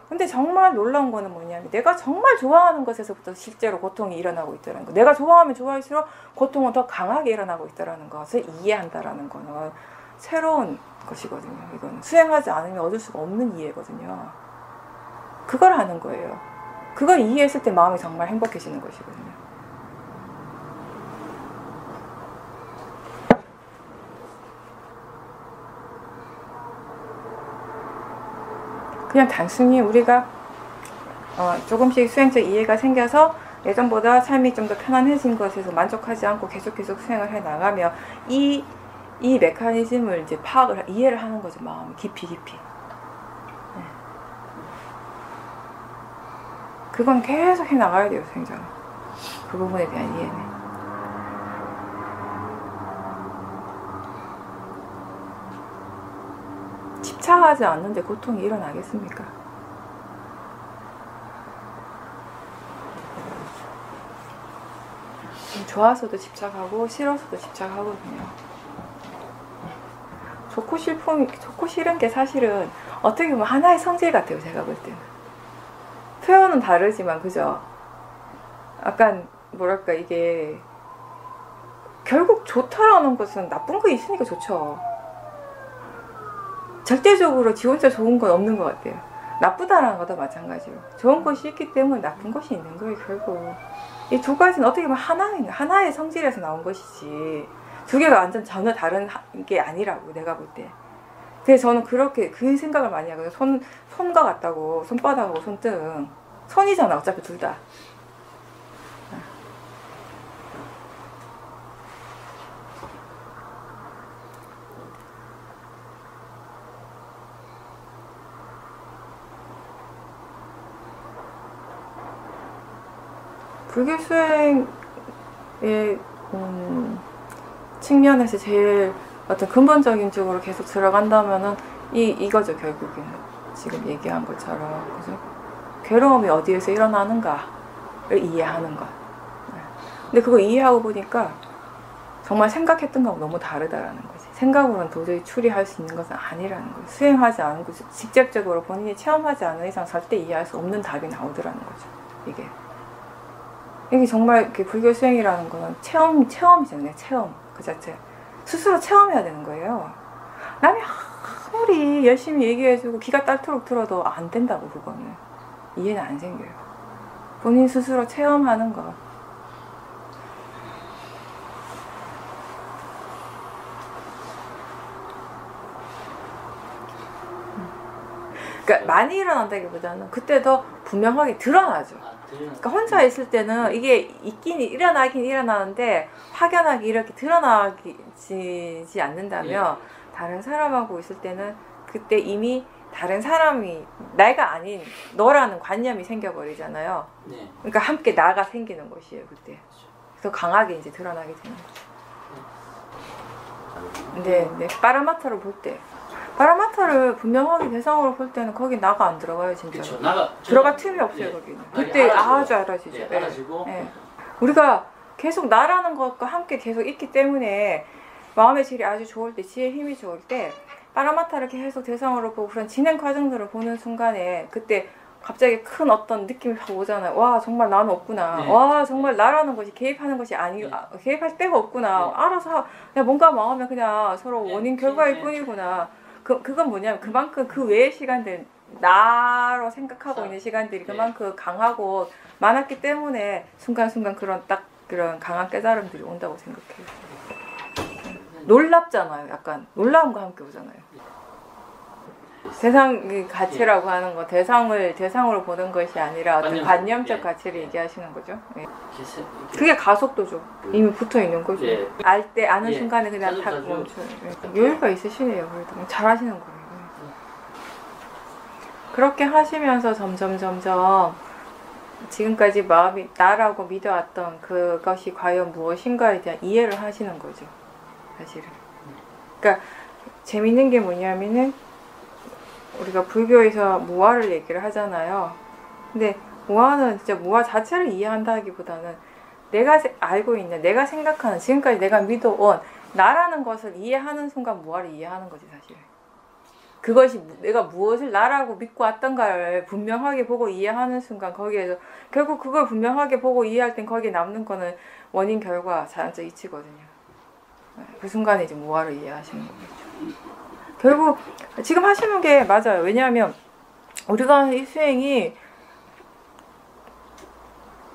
근데 정말 놀라운 거는 뭐냐면 내가 정말 좋아하는 것에서부터 실제로 고통이 일어나고 있다는 거. 내가 좋아하면 좋아할수록 고통은 더 강하게 일어나고 있다는 것을 이해한다라는 거는 새로운 것이거든요. 이건 수행하지 않으면 얻을 수가 없는 이해거든요. 그걸 하는 거예요. 그걸 이해했을 때 마음이 정말 행복해지는 것이거든요. 그냥 단순히 우리가 조금씩 수행적 이해가 생겨서 예전보다 삶이 좀 더 편안해진 것에서 만족하지 않고 계속 수행을 해 나가면 이 메커니즘을 이제 이해를 하는 거죠. 마음 깊이. 네. 그건 계속 해 나가야 돼요, 수행자는. 그 부분에 대한 이해는. 집착하지 않는데 고통이 일어나겠습니까? 좋아서도 집착하고 싫어서도 집착하거든요. 좋고 싫은 게 사실은 어떻게 보면 하나의 성질 같아요. 제가 볼 때는. 표현은 다르지만 그죠? 약간 뭐랄까 이게 결국 좋다라는 것은 나쁜 거 있으니까 좋죠. 절대적으로 지 혼자 좋은 건 없는 것 같아요. 나쁘다라는 것도 마찬가지로 좋은 것이 있기 때문에 나쁜 것이 있는 거예요. 결국 이 두 가지는 어떻게 보면 하나의 성질에서 나온 것이지 두 개가 완전 전혀 다른 게 아니라고 내가 볼 때. 그래서 저는 그렇게 그 생각을 많이 하거든요. 손과 같다고. 손바닥하고 손등 손이잖아 어차피 둘 다. 불교 수행의 측면에서 제일 어떤 근본적인 쪽으로 계속 들어간다면은 이거죠. 결국에는 지금 얘기한 것처럼 그죠? 괴로움이 어디에서 일어나는가를 이해하는 것. 근데 그거 이해하고 보니까 정말 생각했던 거하고 너무 다르다라는 거지. 생각으로는 도저히 추리할 수 있는 것은 아니라는 거지. 수행하지 않은 거지. 직접적으로 본인이 체험하지 않은 이상 절대 이해할 수 없는 답이 나오더라는 거죠. 이게 정말 이렇게 불교 수행이라는 거는 체험이잖아요. 체험 그 자체. 스스로 체험해야 되는 거예요. 남이 아무리 열심히 얘기해주고 귀가 딸토록 들어도 안 된다고. 그거는 이해는 안 생겨요. 본인 스스로 체험하는 거. 그러니까 많이 일어난다기보다는 그때 더 분명하게 드러나죠. 그러니까 혼자 있을 때는 이게 일어나긴 일어나는데 확연하게 이렇게 드러나지 않는다면 다른 사람하고 있을 때는 그때 이미 다른 사람이 내가 아닌 너라는 관념이 생겨버리잖아요. 그러니까 함께 나가 생기는 것이에요. 그때. 그래서 강하게 이제 드러나게 되는 거죠. 근데 파라마타를 볼 때 파라마타를 분명하게 대상으로 볼 때는 거기 나가 안 들어가요. 진짜로. 그쵸, 들어갈 틈이 없어요. 거기는. 그때 아주 알아지죠. 알아지고 우리가 계속 나라는 것과 함께 계속 있기 때문에 마음의 질이 아주 좋을 때, 지혜의 힘이 좋을 때 파라마타를 계속 대상으로 보고 그런 진행 과정들을 보는 순간에 그때 갑자기 큰 어떤 느낌이 확 오잖아요. 와 정말 나는 없구나. 와 정말 나라는 것이 개입하는 것이 개입할 데가 없구나. 알아서 그냥 뭔가 마음에 그냥 서로 원인 결과일 뿐이구나. 그건 뭐냐면 그만큼 그 외의 시간들 나로 생각하고 있는 시간들이 그만큼 강하고 많았기 때문에 순간순간 그런 강한 깨달음들이 온다고 생각해요. 놀랍잖아요. 약간 놀라움과 함께 오잖아요. 세상 가치라고 하는 거 대상으로 보는 것이 아니라 어떤 관념적 가치를 얘기하시는 거죠. 그게 가속도죠. 이미 붙어 있는 거죠. 아는 순간에 그냥 탁 멈춰요. 여유가 있으시네요. 그래도 잘하시는 거예요. 그렇게 하시면서 점점 지금까지 마음이 나라고 믿어왔던 그것이 과연 무엇인가에 대한 이해를 하시는 거죠. 사실은. 그러니까 재밌는 게 뭐냐면은 우리가 불교에서 무아를 얘기를 하잖아요. 근데 무아는 진짜 무아 자체를 이해한다기보다는 내가 알고 있는, 내가 생각하는, 지금까지 내가 믿어온 나라는 것을 이해하는 순간 무아를 이해하는 거지 사실. 그것이 내가 무엇을 나라고 믿고 왔던가를 분명하게 보고 이해하는 순간 거기에서 결국 그걸 분명하게 보고 이해할 땐 거기에 남는 거는 원인 결과 자연적 이치거든요. 그 순간에 이제 무아를 이해하시는 거겠죠. 결국 지금 하시는 게 맞아요. 왜냐하면 우리가 하는 이 수행이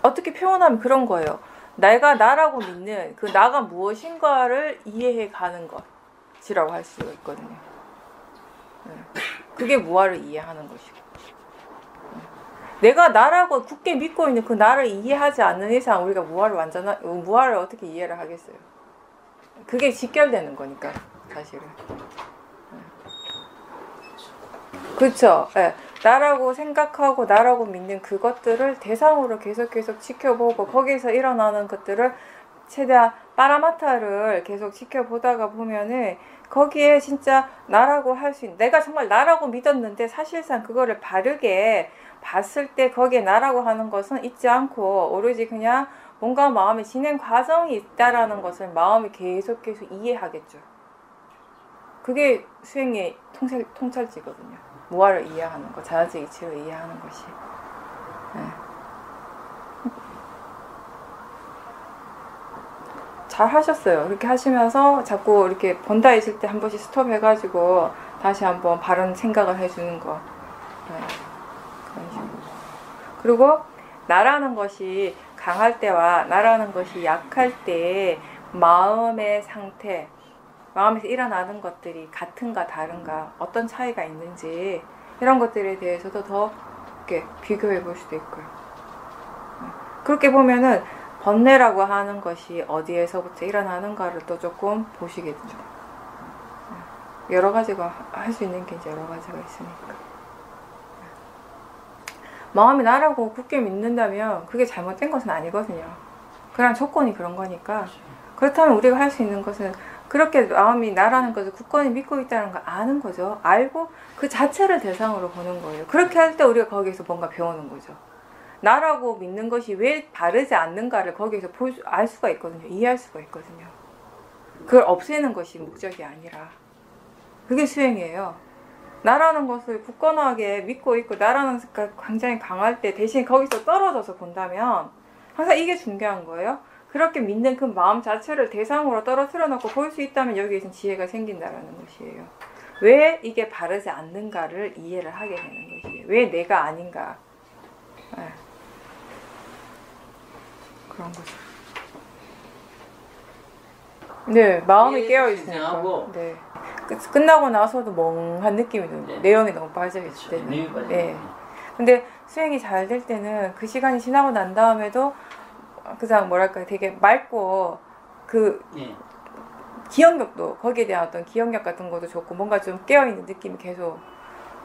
어떻게 표현하면 그런 거예요. 내가 나라고 믿는 그 나가 무엇인가를 이해해 가는 것이라고 할 수 있거든요. 그게 무아를 이해하는 것이고, 내가 나라고 굳게 믿고 있는 그 나를 이해하지 않는 이상 우리가 무아를 어떻게 이해를 하겠어요. 그게 직결되는 거니까 사실은. 그렇죠. 나라고 생각하고 나라고 믿는 그것들을 대상으로 계속 지켜보고 거기서 일어나는 것들을 최대한 빠라마타를 계속 지켜보다가 보면은 거기에 진짜 나라고 할 수 있는, 내가 정말 나라고 믿었는데 사실상 그거를 바르게 봤을 때 거기에 나라고 하는 것은 있지 않고 오로지 그냥 뭔가 마음의 진행 과정이 있다라는 것을 마음이 계속해서 이해하겠죠. 그게 수행의 통찰지거든요. 무아를 이해하는 거, 자연적 이치를 이해하는 것이. 네. 잘 하셨어요. 그렇게 하시면서 자꾸 이렇게 본다 있을 때 한 번씩 스톱 해가지고 다시 한번 바른 생각을 해주는 거. 네. 그런 식으로. 그리고 나라는 것이 강할 때와 나라는 것이 약할 때 마음의 상태, 마음에서 일어나는 것들이 같은가 다른가, 어떤 차이가 있는지 이런 것들에 대해서도 더 이렇게 비교해 볼 수도 있고요. 그렇게 보면은 번뇌라고 하는 것이 어디에서부터 일어나는가를 또 조금 보시게 되죠. 여러 가지가 할 수 있는 게 이제 여러 가지가 있으니까. 마음이 나라고 굳게 믿는다면 그게 잘못된 것은 아니거든요. 그냥 조건이 그런 거니까. 그렇다면 우리가 할 수 있는 것은 그렇게 마음이 나라는 것을 굳건히 믿고 있다는 걸 아는 거죠. 알고 그 자체를 대상으로 보는 거예요. 그렇게 할 때 우리가 거기에서 뭔가 배우는 거죠. 나라고 믿는 것이 왜 바르지 않는가를 거기에서 알 수가 있거든요. 이해할 수가 있거든요. 그걸 없애는 것이 목적이 아니라 그게 수행이에요. 나라는 것을 굳건하게 믿고 있고 나라는 굉장히 강할 때 대신 거기서 떨어져서 본다면 항상 이게 중요한 거예요. 그렇게 믿는 그 마음 자체를 대상으로 떨어뜨려 놓고 볼 수 있다면 여기에서 지혜가 생긴다라는 것이에요. 왜 이게 바르지 않는가를 이해를 하게 되는 것이에요. 왜 내가 아닌가. 네. 그런 거죠. 네, 마음이 깨어 있으니까. 네. 끝나고 나서도 멍한 느낌이 들고 네. 내용이 너무 빠져있을 때는. 네. 근데 수행이 잘 될 때는 그 시간이 지나고 난 다음에도 그냥 뭐랄까 되게 맑고 그 네. 기억력도 거기에 대한 어떤 기억력 같은 것도 좋고 뭔가 좀 깨어있는 느낌이 계속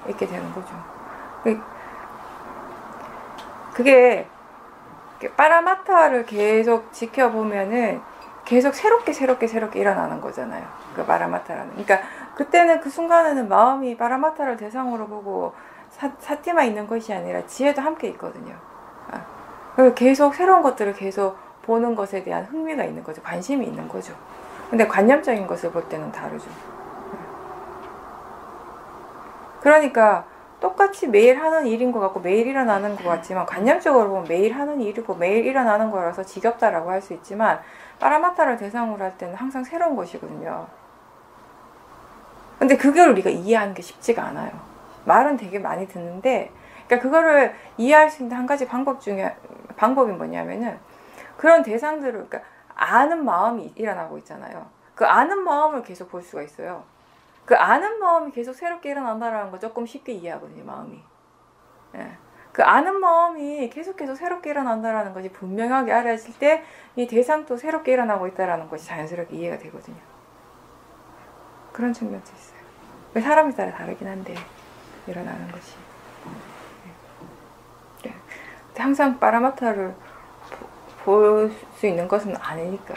있게 되는 거죠. 그게 빠라마타를 계속 지켜보면은 계속 새롭게 일어나는 거잖아요. 그 빠라마타라는. 그러니까 그때는 그 순간에는 마음이 빠라마타를 대상으로 보고 사티만 있는 것이 아니라 지혜도 함께 있거든요. 그리고 계속 새로운 것들을 계속 보는 것에 대한 흥미가 있는 거죠. 관심이 있는 거죠. 근데 관념적인 것을 볼 때는 다르죠. 그러니까 똑같이 매일 하는 일인 것 같고 매일 일어나는 것 같지만 관념적으로 보면 매일 하는 일이고 매일 일어나는 거라서 지겹다라고 할 수 있지만 빠라마타를 대상으로 할 때는 항상 새로운 것이거든요. 근데 그걸 우리가 이해하는 게 쉽지가 않아요. 말은 되게 많이 듣는데 그러니까 그거를 이해할 수 있는 한 가지 방법이 뭐냐면은 그런 대상들을 그러니까 아는 마음이 일어나고 있잖아요. 그 아는 마음을 계속 볼 수가 있어요. 그 아는 마음이 계속 새롭게 일어난다는 거 조금 쉽게 이해하거든요, 마음이. 예. 그 아는 마음이 계속해서 새롭게 일어난다는 것이 분명하게 알아질 때 이 대상도 새롭게 일어나고 있다는 것이 자연스럽게 이해가 되거든요. 그런 측면도 있어요. 사람에 따라 다르긴 한데 일어나는 것이. 예. 항상 빠라마타를 볼 수 있는 것은 아니니까.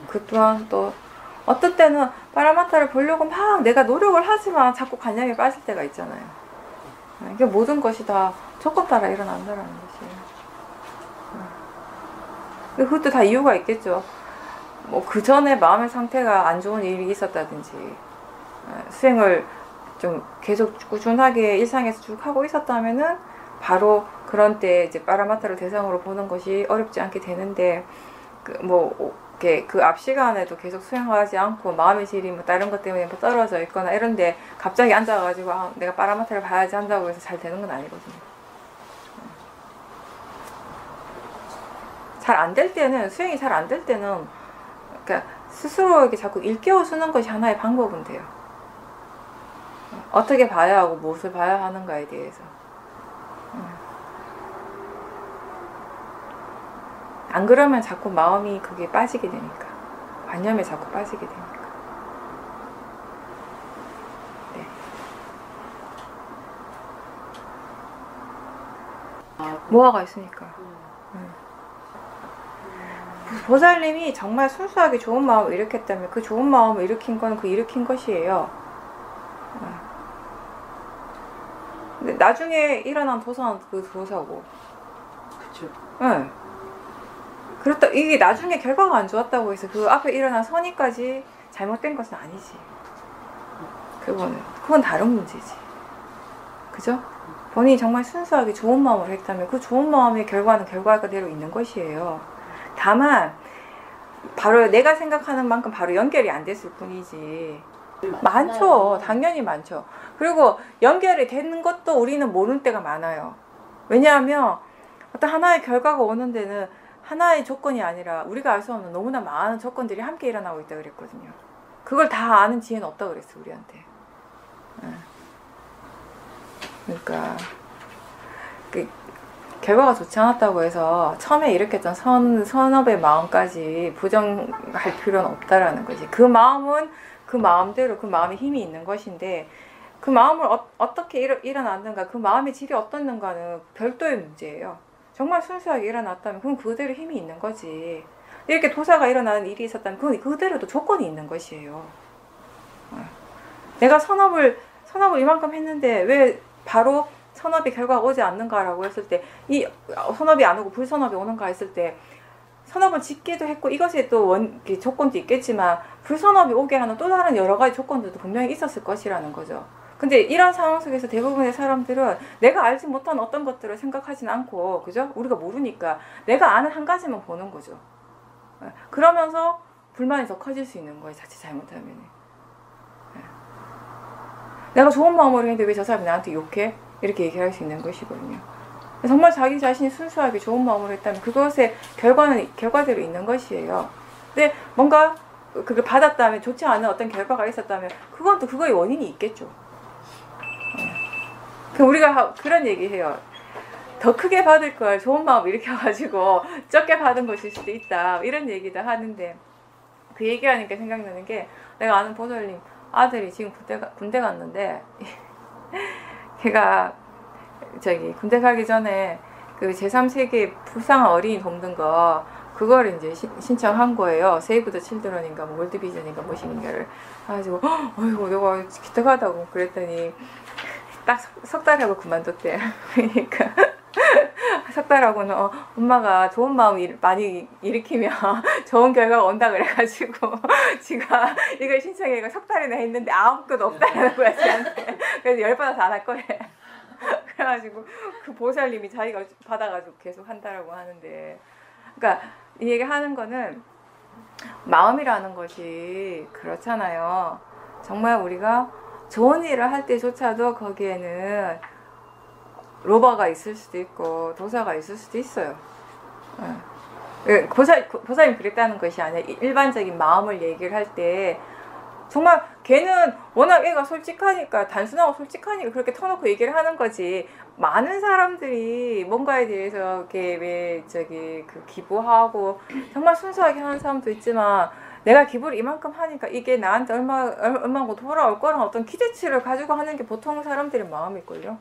그 또한 또 어떤 때는 빠라마타를 보려고 막 내가 노력을 하지만 자꾸 관념에 빠질 때가 있잖아요. 이게 모든 것이 다 조건 따라 일어난다는 것이에요. 그것도 다 이유가 있겠죠. 뭐 그 전에 마음의 상태가 안 좋은 일이 있었다든지 수행을 좀 계속 꾸준하게 일상에서 쭉 하고 있었다면은 바로 그런 때 이제 빠라마타를 대상으로 보는 것이 어렵지 않게 되는데 그 앞 시간에도 계속 수행하지 않고 마음의 질이 뭐 다른 것 때문에 뭐 떨어져 있거나 이런데 갑자기 앉아가지고 내가 빠라마타를 봐야지 한다고 해서 잘 되는 건 아니거든요. 잘 안 될 때는 수행이 잘 안 될 때는 그러니까 스스로에게 자꾸 일깨워 주는 것이 하나의 방법은 돼요. 어떻게 봐야 하고 무엇을 봐야 하는가에 대해서. 안 그러면 자꾸 마음이 그게 빠지게 되니까. 관념에 자꾸 빠지게 되니까. 네. 무화가 있으니까. 보살님이 정말 순수하게 좋은 마음을 일으켰다면 그 좋은 마음을 일으킨 건 그 일으킨 것이에요. 근데 나중에 일어난 도사는 그 도사고. 그쵸. 네. 그렇다 이게 나중에 결과가 안 좋았다고 해서 그 앞에 일어난 선의까지 잘못된 것은 아니지. 그건 다른 문제지. 그죠? 본인이 정말 순수하게 좋은 마음으로 했다면 그 좋은 마음의 결과는 결과대로 있는 것이에요. 다만 바로 내가 생각하는 만큼 바로 연결이 안 됐을 뿐이지. 많죠. 당연히 많죠. 그리고 연결이 되는 것도 우리는 모르는 때가 많아요. 왜냐하면 어떤 하나의 결과가 오는 데는 하나의 조건이 아니라 우리가 알 수 없는 너무나 많은 조건들이 함께 일어나고 있다 그랬거든요. 그걸 다 아는 지혜는 없다 그랬어 우리한테. 그러니까 그 결과가 좋지 않았다고 해서 처음에 일으켰던 선업의 마음까지 부정할 필요는 없다라는 거지. 그 마음은 그 마음대로 그 마음에 힘이 있는 것인데 그 마음을 어떻게 일어났는가, 그 마음의 질이 어떻는가는 별도의 문제예요. 정말 순수하게 일어났다면 그건 그대로 힘이 있는 거지. 이렇게 도사가 일어나는 일이 있었다면 그건 그대로도 조건이 있는 것이에요. 내가 선업을 이만큼 했는데 왜 바로 선업의 결과가 오지 않는가라고 했을 때, 이 선업이 안 오고 불선업이 오는가 했을 때 선업을 짓기도 했고 이것에 또 조건도 있겠지만 불선업이 오게 하는 또 다른 여러 가지 조건들도 분명히 있었을 것이라는 거죠. 근데 이런 상황 속에서 대부분의 사람들은 내가 알지 못한 어떤 것들을 생각하진 않고, 그죠? 우리가 모르니까 내가 아는 한 가지만 보는 거죠. 그러면서 불만이 더 커질 수 있는 거예요. 자칫 잘못하면. 내가 좋은 마음으로 했는데 왜 저 사람이 나한테 욕해? 이렇게 얘기할 수 있는 것이거든요. 정말 자기 자신이 순수하게 좋은 마음으로 했다면 그것의 결과는 결과대로 있는 것이에요. 근데 뭔가 그걸 받았다면 좋지 않은 어떤 결과가 있었다면 그건 또 그거의 원인이 있겠죠. 우리가 그런 얘기해요. 더 크게 받을 걸 좋은 마음 일으켜가지고 적게 받은 것일 수도 있다, 이런 얘기도 하는데, 그 얘기하니까 생각나는 게, 내가 아는 보살님 아들이 지금 군대 갔는데 걔가 군대 가기 전에 그 제3세계 불쌍한 어린이 돕는 거 그걸 이제 신청한 거예요. 세이브 더 칠드런인가 뭐 월드비전인가 무엇인가를. 그래가지고 어이구 내가 기특하다고 그랬더니 딱 석 달 하고 그만뒀대. 그러니까 석 달하고는 엄마가 좋은 마음 많이 일으키면 좋은 결과가 온다 그래가지고 지가 이걸 신청해가 석 달이나 했는데 아무것도 없다는 거야 지한테. 그래서 열받아서 안 할 거래. 그래가지고 그 보살님이 자기가 받아가지고 계속 한다라고 하는데, 그러니까 이 얘기 하는 거는 마음이라는 것이 그렇잖아요. 정말 우리가 좋은 일을 할 때조차도 거기에는 로바가 있을 수도 있고 도사가 있을 수도 있어요. 보살님 그랬다는 것이 아니라 일반적인 마음을 얘기를 할 때 정말 걔는 워낙 애가 솔직하니까, 단순하고 솔직하니까 그렇게 터놓고 얘기를 하는 거지. 많은 사람들이 뭔가에 대해서 이렇게 기부하고 정말 순수하게 하는 사람도 있지만, 내가 기부를 이만큼 하니까 이게 나한테 얼마고 돌아올 거랑 어떤 기대치를 가지고 하는 게 보통 사람들의 마음일걸요.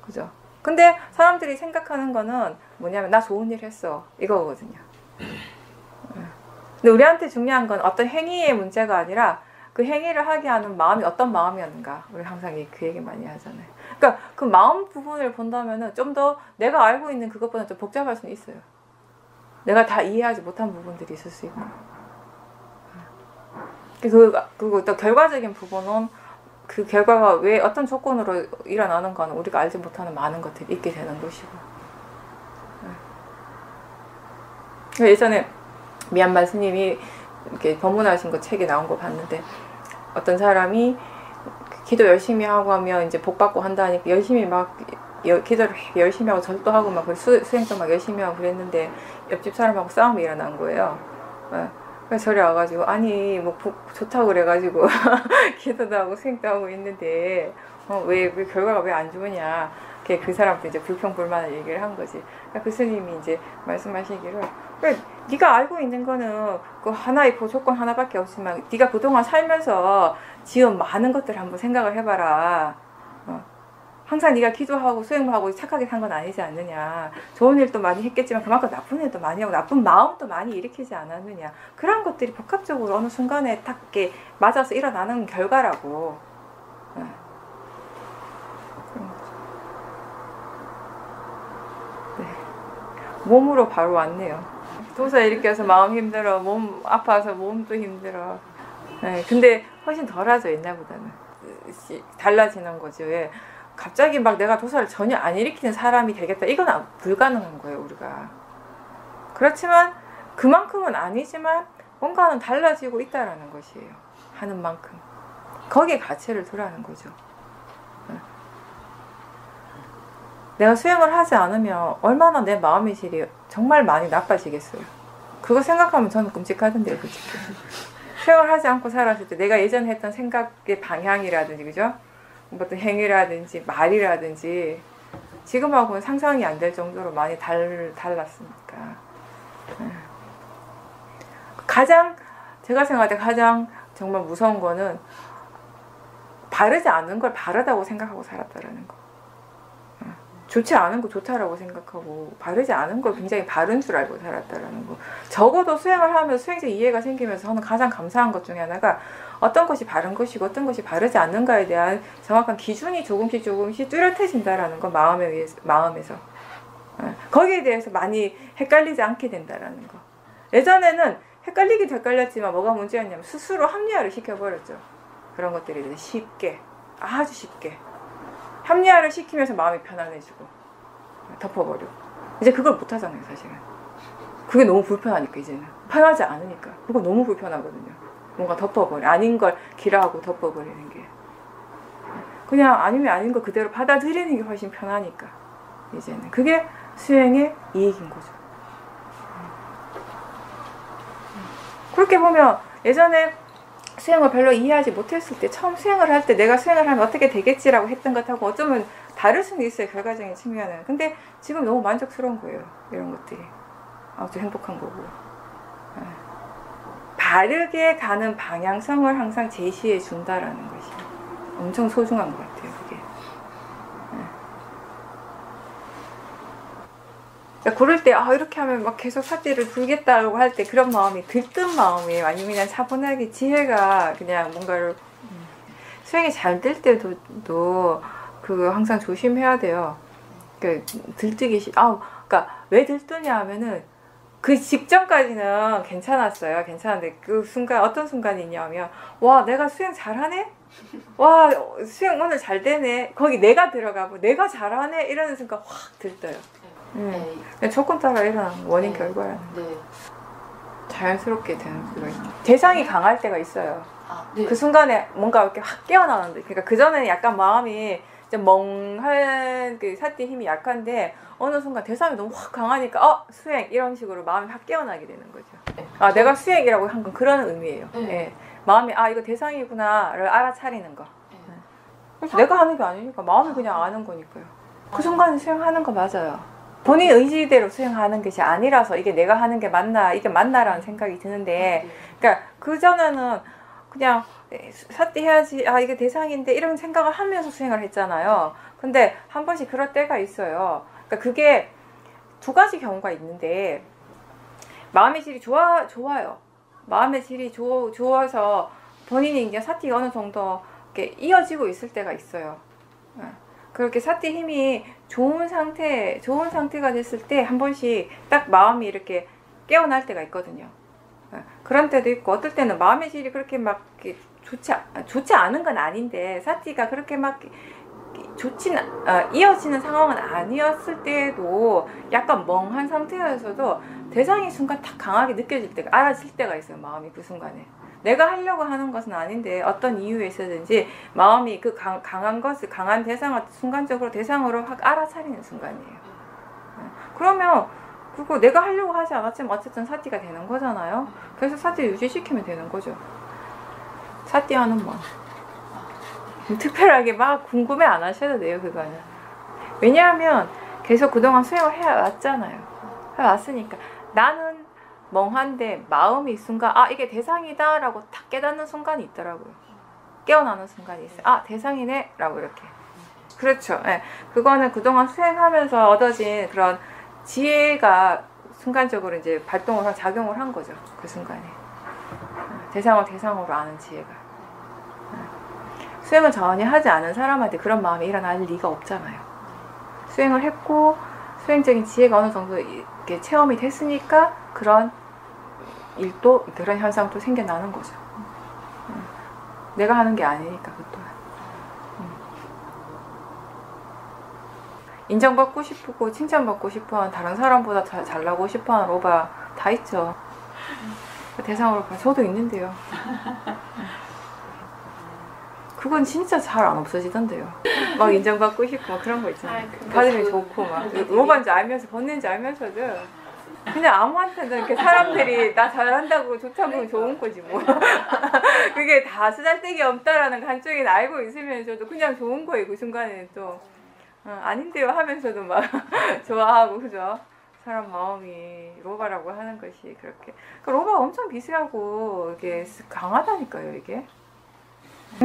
그죠? 근데 사람들이 생각하는 거는 뭐냐면 나 좋은 일 했어 이거거든요. 근데 우리한테 중요한 건 어떤 행위의 문제가 아니라 그 행위를 하게 하는 마음이 어떤 마음이었는가. 우리 항상 그 얘기 많이 하잖아요. 그러니까 그 마음 부분을 본다면은 좀 더 내가 알고 있는 그것보다 좀 복잡할 수는 있어요. 내가 다 이해하지 못한 부분들이 있을 수 있고. 그리고 또 결과적인 부분은 그 결과가 왜 어떤 조건으로 일어나는가는 우리가 알지 못하는 많은 것들이 있게 되는 것이고. 예전에 미얀마 스님이 이렇게 법문하신 거 책에 나온 거 봤는데, 어떤 사람이 기도 열심히 하고 하면 이제 복 받고 한다니까 열심히 막 기도를 열심히 하고 절도 하고 막 수행도 막 열심히 하고 그랬는데 옆집 사람하고 싸움이 일어난 거예요. 그래서 저리 와가지고 아니 뭐 좋다고 그래가지고 기도도 하고 수행도 하고 있는데 왜 결과가 왜 안 좋으냐. 그 사람도 이제 불평불만을 얘기를 한 거지. 그 스님이 이제 말씀하시기를, 그래, 네가 알고 있는 거는 그 하나의 그 조건 하나밖에 없지만 네가 그동안 살면서 지은 많은 것들을 한번 생각을 해봐라. 항상 네가 기도하고 수행하고 착하게 산 건 아니지 않느냐. 좋은 일도 많이 했겠지만 그만큼 나쁜 일도 많이 하고 나쁜 마음도 많이 일으키지 않았느냐. 그런 것들이 복합적으로 어느 순간에 딱 이렇게 맞아서 일어나는 결과라고. 그런 거죠. 네. 몸으로 바로 왔네요. 도사 일으켜서 마음 힘들어, 몸 아파서 몸도 힘들어. 네. 근데 훨씬 덜하죠, 옛날보다는. 달라지는 거죠. 예. 갑자기 막 내가 도사를 전혀 안 일으키는 사람이 되겠다. 이건 불가능한 거예요, 우리가. 그렇지만 그만큼은 아니지만 뭔가는 달라지고 있다라는 것이에요. 하는 만큼. 거기에 가치를 두라는 거죠. 내가 수행을 하지 않으면 얼마나 내 마음의 질이 정말 많이 나빠지겠어요. 그거 생각하면 저는 끔찍하던데요, 솔직히. 수행을 하지 않고 살았을 때 내가 예전에 했던 생각의 방향이라든지, 그죠? 어떤 행위라든지 말이라든지 지금하고는 상상이 안 될 정도로 많이 달랐으니까. 가장 제가 생각할 때 가장 정말 무서운 거는 바르지 않은 걸 바르다고 생각하고 살았다라는 거. 좋지 않은 거 좋다라고 생각하고 바르지 않은 걸 굉장히 바른 줄 알고 살았다라는 거. 적어도 수행을 하면서 수행적 이해가 생기면서 저는 가장 감사한 것 중에 하나가 어떤 것이 바른 것이고 어떤 것이 바르지 않는가에 대한 정확한 기준이 조금씩 뚜렷해진다라는 거. 마음에서 거기에 대해서 많이 헷갈리지 않게 된다라는 거. 예전에는 헷갈리긴 헷갈렸지만 뭐가 문제였냐면 스스로 합리화를 시켜버렸죠. 그런 것들이 쉽게, 아주 쉽게 합리화를 시키면서 마음이 편안해지고 덮어버리고. 이제 그걸 못하잖아요, 사실은. 그게 너무 불편하니까. 이제는 편하지 않으니까 그거 너무 불편하거든요. 뭔가 덮어버려, 아닌 걸 기라하고 덮어버리는 게. 그냥 아니면 아닌 거 그대로 받아들이는 게 훨씬 편하니까. 이제는 그게 수행의 이익인 거죠. 그렇게 보면 예전에 수행을 별로 이해하지 못했을 때, 처음 수행을 할 때 내가 수행을 하면 어떻게 되겠지라고 했던 것하고 어쩌면 다를 수는 있어요, 결과적인 측면은. 근데 지금 너무 만족스러운 거예요, 이런 것들이. 아주 행복한 거고. 바르게 가는 방향성을 항상 제시해 준다라는 것이 엄청 소중한 것 같아요, 그게. 그럴 때 이렇게 하면 막 계속 사띠를 불겠다고 할 때 그런 마음이 들뜬 마음이에요. 아니면 그냥 차분하게 지혜가 그냥 뭔가를 수행이 잘 될 때도 그거 항상 조심해야 돼요. 그 들뜨기 그러니까 왜 들뜨냐 하면은 그 직전까지는 괜찮았어요. 괜찮은데 그 순간, 어떤 순간이 있냐면 와, 내가 수행 잘하네? 와, 수행 오늘 잘 되네. 거기 내가 들어가고 내가 잘하네 이러는 순간 확 들떠요. 조건 따라 일어나는 원인 결과라는. 자연스럽게 되는 수가 있죠. 대상이 강할 때가 있어요. 그 순간에 뭔가 이렇게 확 깨어나는데, 그러니까 그 전에는 약간 마음이 좀 멍한 그 사띠 힘이 약한데 어느 순간 대상이 너무 확 강하니까 수행 이런 식으로 마음이 확 깨어나게 되는 거죠. 내가 수행이라고 한 건 그런 의미예요. 마음이 이거 대상이구나를 알아차리는 거. 그래서 내가 하는 게 아니니까 마음이 그냥 아는 거니까요. 그 순간에 수행하는 거 맞아요. 본인 의지대로 수행하는 것이 아니라서 이게 내가 하는 게 맞나, 이게 맞나라는 생각이 드는데, 그러니까 그전에는 그냥 사띠 해야지, 이게 대상인데 이런 생각을 하면서 수행을 했잖아요. 근데 한 번씩 그럴 때가 있어요. 그러니까 그게 두 가지 경우가 있는데, 마음의 질이 좋아요. 마음의 질이 좋아서 본인이 이제 사띠가 어느 정도 이렇게 이어지고 있을 때가 있어요. 그렇게 사띠 힘이 좋은 상태가 됐을 때 한 번씩 딱 마음이 이렇게 깨어날 때가 있거든요. 그런 때도 있고, 어떨 때는 마음의 질이 그렇게 막 좋지 않은 건 아닌데, 사띠가 그렇게 막 이어지는 상황은 아니었을 때에도 약간 멍한 상태에서도 대상이 순간 딱 강하게 느껴질 때가, 알아질 때가 있어요, 마음이 그 순간에. 내가 하려고 하는 것은 아닌데 어떤 이유에 있어든지 마음이 그 강한 대상을 순간적으로 대상으로 확 알아차리는 순간이에요. 그러면 그거 내가 하려고 하지 않았지만 어쨌든 사띠가 되는 거잖아요. 그래서 사띠 유지시키면 되는 거죠. 사띠 하는 마음. 특별하게 막 궁금해 안 하셔도 돼요, 그거는. 왜냐하면 계속 그동안 수행을 해왔잖아요. 해왔으니까. 나는 멍한데 마음이 순간 이게 대상이다 라고 탁 깨닫는 순간이 있더라고요. 깨어나는 순간이 있어요. 대상이네 라고 이렇게. 그렇죠. 예. 그거는 그동안 수행하면서 얻어진 그런 지혜가 순간적으로 이제 발동을 한 작용을 한 거죠. 그 순간에. 대상을 대상으로 아는 지혜가. 수행을 전혀 하지 않은 사람한테 그런 마음이 일어날 리가 없잖아요. 수행을 했고 수행적인 지혜가 어느 정도 이렇게 체험이 됐으니까 그런 일도 그런 현상도 생겨나는 거죠. 내가 하는 게 아니니까 그 또한. 인정받고 싶고 칭찬받고 싶어하는 다른 사람보다 잘나고 싶어하는 로바 다 있죠. 대상으로 봐. 저도 있는데요. 그건 진짜 잘 안 없어지던데요. 막 인정받고 싶고 막 그런 거 있잖아요. 받으면 좋고 막 로바인지 알면서 번는지 알면서도 그냥 아무한테나 이렇게 사람들이 나 잘한다고 좋다고 좋은 거지 뭐. 그게 다 쓰잘데기 없다라는 관점이 알고 있으면서도 그냥 좋은 거예요. 그 순간에는 또 아닌데요 하면서도 막 좋아하고 그죠. 사람 마음이 로바라고 하는 것이 그렇게. 그러니까 로바가 엄청 비세하고 이게 강하다니까요 이게.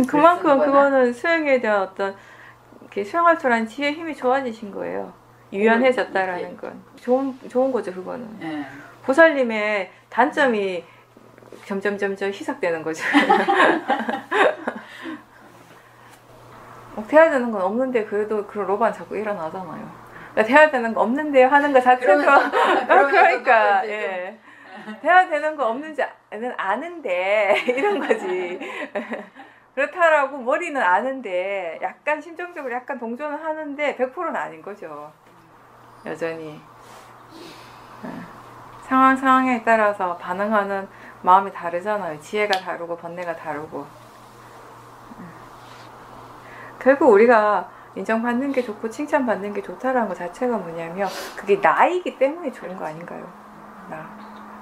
그만큼 그거는 수행에 대한 어떤 이렇게 수행할 줄 아는 지혜의 힘이 좋아지신 거예요. 유연해졌다라는 건 좋은 거죠 그거는. 네. 보살님의 단점이 점점 희석되는 거죠. 돼야 되는 건 없는데 그래도 그런 로바는 자꾸 일어나잖아요. 그러니까 돼야 되는 거 없는데 하는 거 자체도 그러니까 예. 돼야 되는 거 없는지는 아는데 이런 거지. 그렇다라고 머리는 아는데 약간 심정적으로 약간 동조는 하는데 100%는 아닌 거죠. 여전히 상황에 따라서 반응하는 마음이 다르잖아요. 지혜가 다르고 번뇌가 다르고. 결국 우리가 인정받는 게 좋고 칭찬받는 게 좋다라는 것 자체가 뭐냐면 그게 나이기 때문에 좋은 거 아닌가요?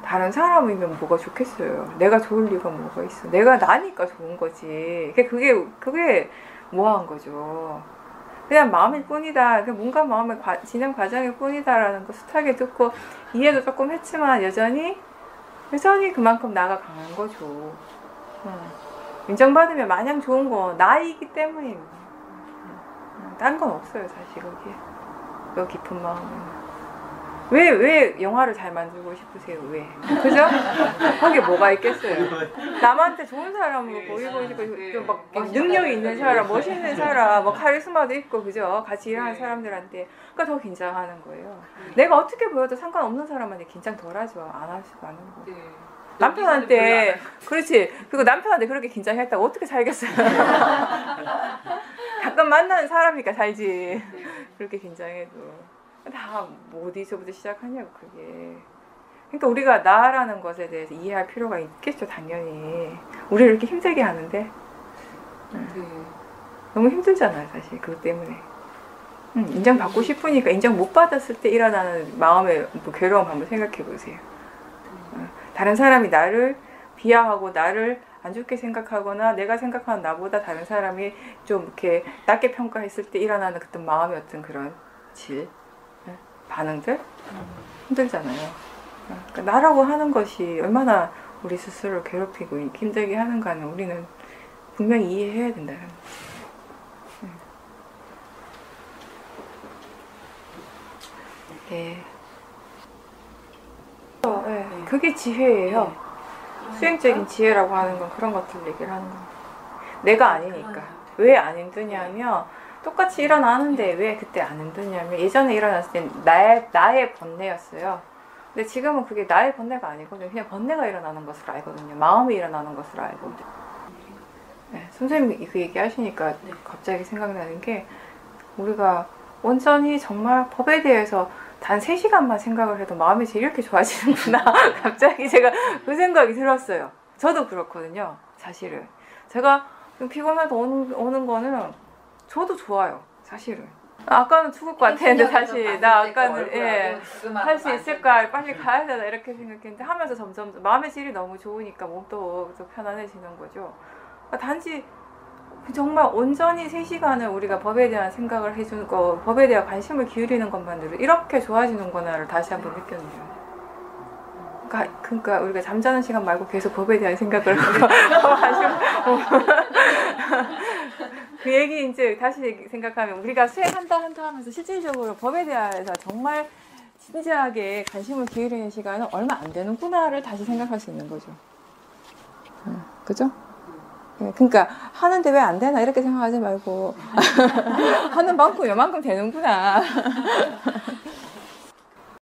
다른 사람이면 뭐가 좋겠어요. 내가 좋을 리가 뭐가 있어. 내가 나니까 좋은 거지. 그게 뭐한 거죠. 그냥 마음일 뿐이다. 뭔가 마음의 진행 과정일 뿐이다라는 거 숱하게 듣고 이해도 조금 했지만 여전히 그만큼 나가 강한 거죠. 인정받으면 마냥 좋은 거 나이기 때문입니다. 딴 건 없어요 사실 거기에. 그 깊은 마음은. 왜 영화를 잘 만들고 싶으세요? 왜? 그죠? 거기에 뭐가 있겠어요? 남한테 좋은 사람으로 보이고 싶고 좀 막 능력이 있는 사람, 멋있는 사람, 뭐 카리스마도 있고 그죠? 같이 일하는 사람들한테 그러니까 더 긴장하는 거예요. 내가 어떻게 보여도 상관없는 사람한테 긴장 덜하죠. 안 할 수가 없는 거. 남편한테 그렇지. 그리고 남편한테 그렇게 긴장했다고 어떻게 살겠어요? 가끔 만나는 사람이니까 살지. 그렇게 긴장해도. 다 어디서부터 시작하냐고 그게. 그러니까 우리가 나라는 것에 대해서 이해할 필요가 있겠죠 당연히. 우리를 이렇게 힘들게 하는데 너무 힘들잖아요 사실 그것 때문에. 인정받고 싶으니까 인정 못 받았을 때 일어나는 마음의 괴로움 한번 생각해 보세요. 다른 사람이 나를 비하하고 나를 안 좋게 생각하거나 내가 생각하는 나보다 다른 사람이 좀 이렇게 낮게 평가했을 때 일어나는 그떤 마음의 어떤 그런 반응들 힘들잖아요. 그러니까 나라고 하는 것이 얼마나 우리 스스로를 괴롭히고 힘들게 하는가는 우리는 분명히 이해해야 된다는 거죠. 네. 그게 지혜예요. 수행적인 지혜라고 하는 건 그런 것들 얘기를 하는 거예요. 내가 아니니까. 왜 안 힘드냐면 똑같이 일어나는데 왜 그때 안 힘드냐면 예전에 일어났을 땐 나의 번뇌였어요. 근데 지금은 그게 나의 번뇌가 아니거든요. 그냥 번뇌가 일어나는 것으로 알거든요. 마음이 일어나는 것으로 알고. 선생님이 그 얘기 하시니까 갑자기 생각나는 게 우리가 온전히 정말 법에 대해서 단 3시간만 생각을 해도 마음이 이렇게 좋아지는구나. 갑자기 제가 그 생각이 들었어요. 저도 그렇거든요. 사실은. 제가 좀 피곤해서 오는 거는 저도 좋아요. 사실은. 아까는 죽을 것 같았는데 사실 나 아까는 할 수 있을까 빨리 가야 되나 이렇게 생각했는데 하면서 점점 마음의 질이 너무 좋으니까 몸도 더 편안해지는 거죠. 단지 정말 온전히 3시간을 우리가 법에 대한 생각을 해주는 거, 법에 대한 관심을 기울이는 것만으로 이렇게 좋아지는구나를 다시 한번 느꼈네요. 그러니까 우리가 잠자는 시간 말고 계속 법에 대한 생각을 하고 그 얘기 이제 다시 생각하면 우리가 수행한다 하면서 실질적으로 법에 대해서 정말 진지하게 관심을 기울이는 시간은 얼마 안 되는구나를 다시 생각할 수 있는 거죠. 그죠? 그러니까 하는데 왜 안 되나 이렇게 생각하지 말고 하는 만큼 요만큼 되는구나.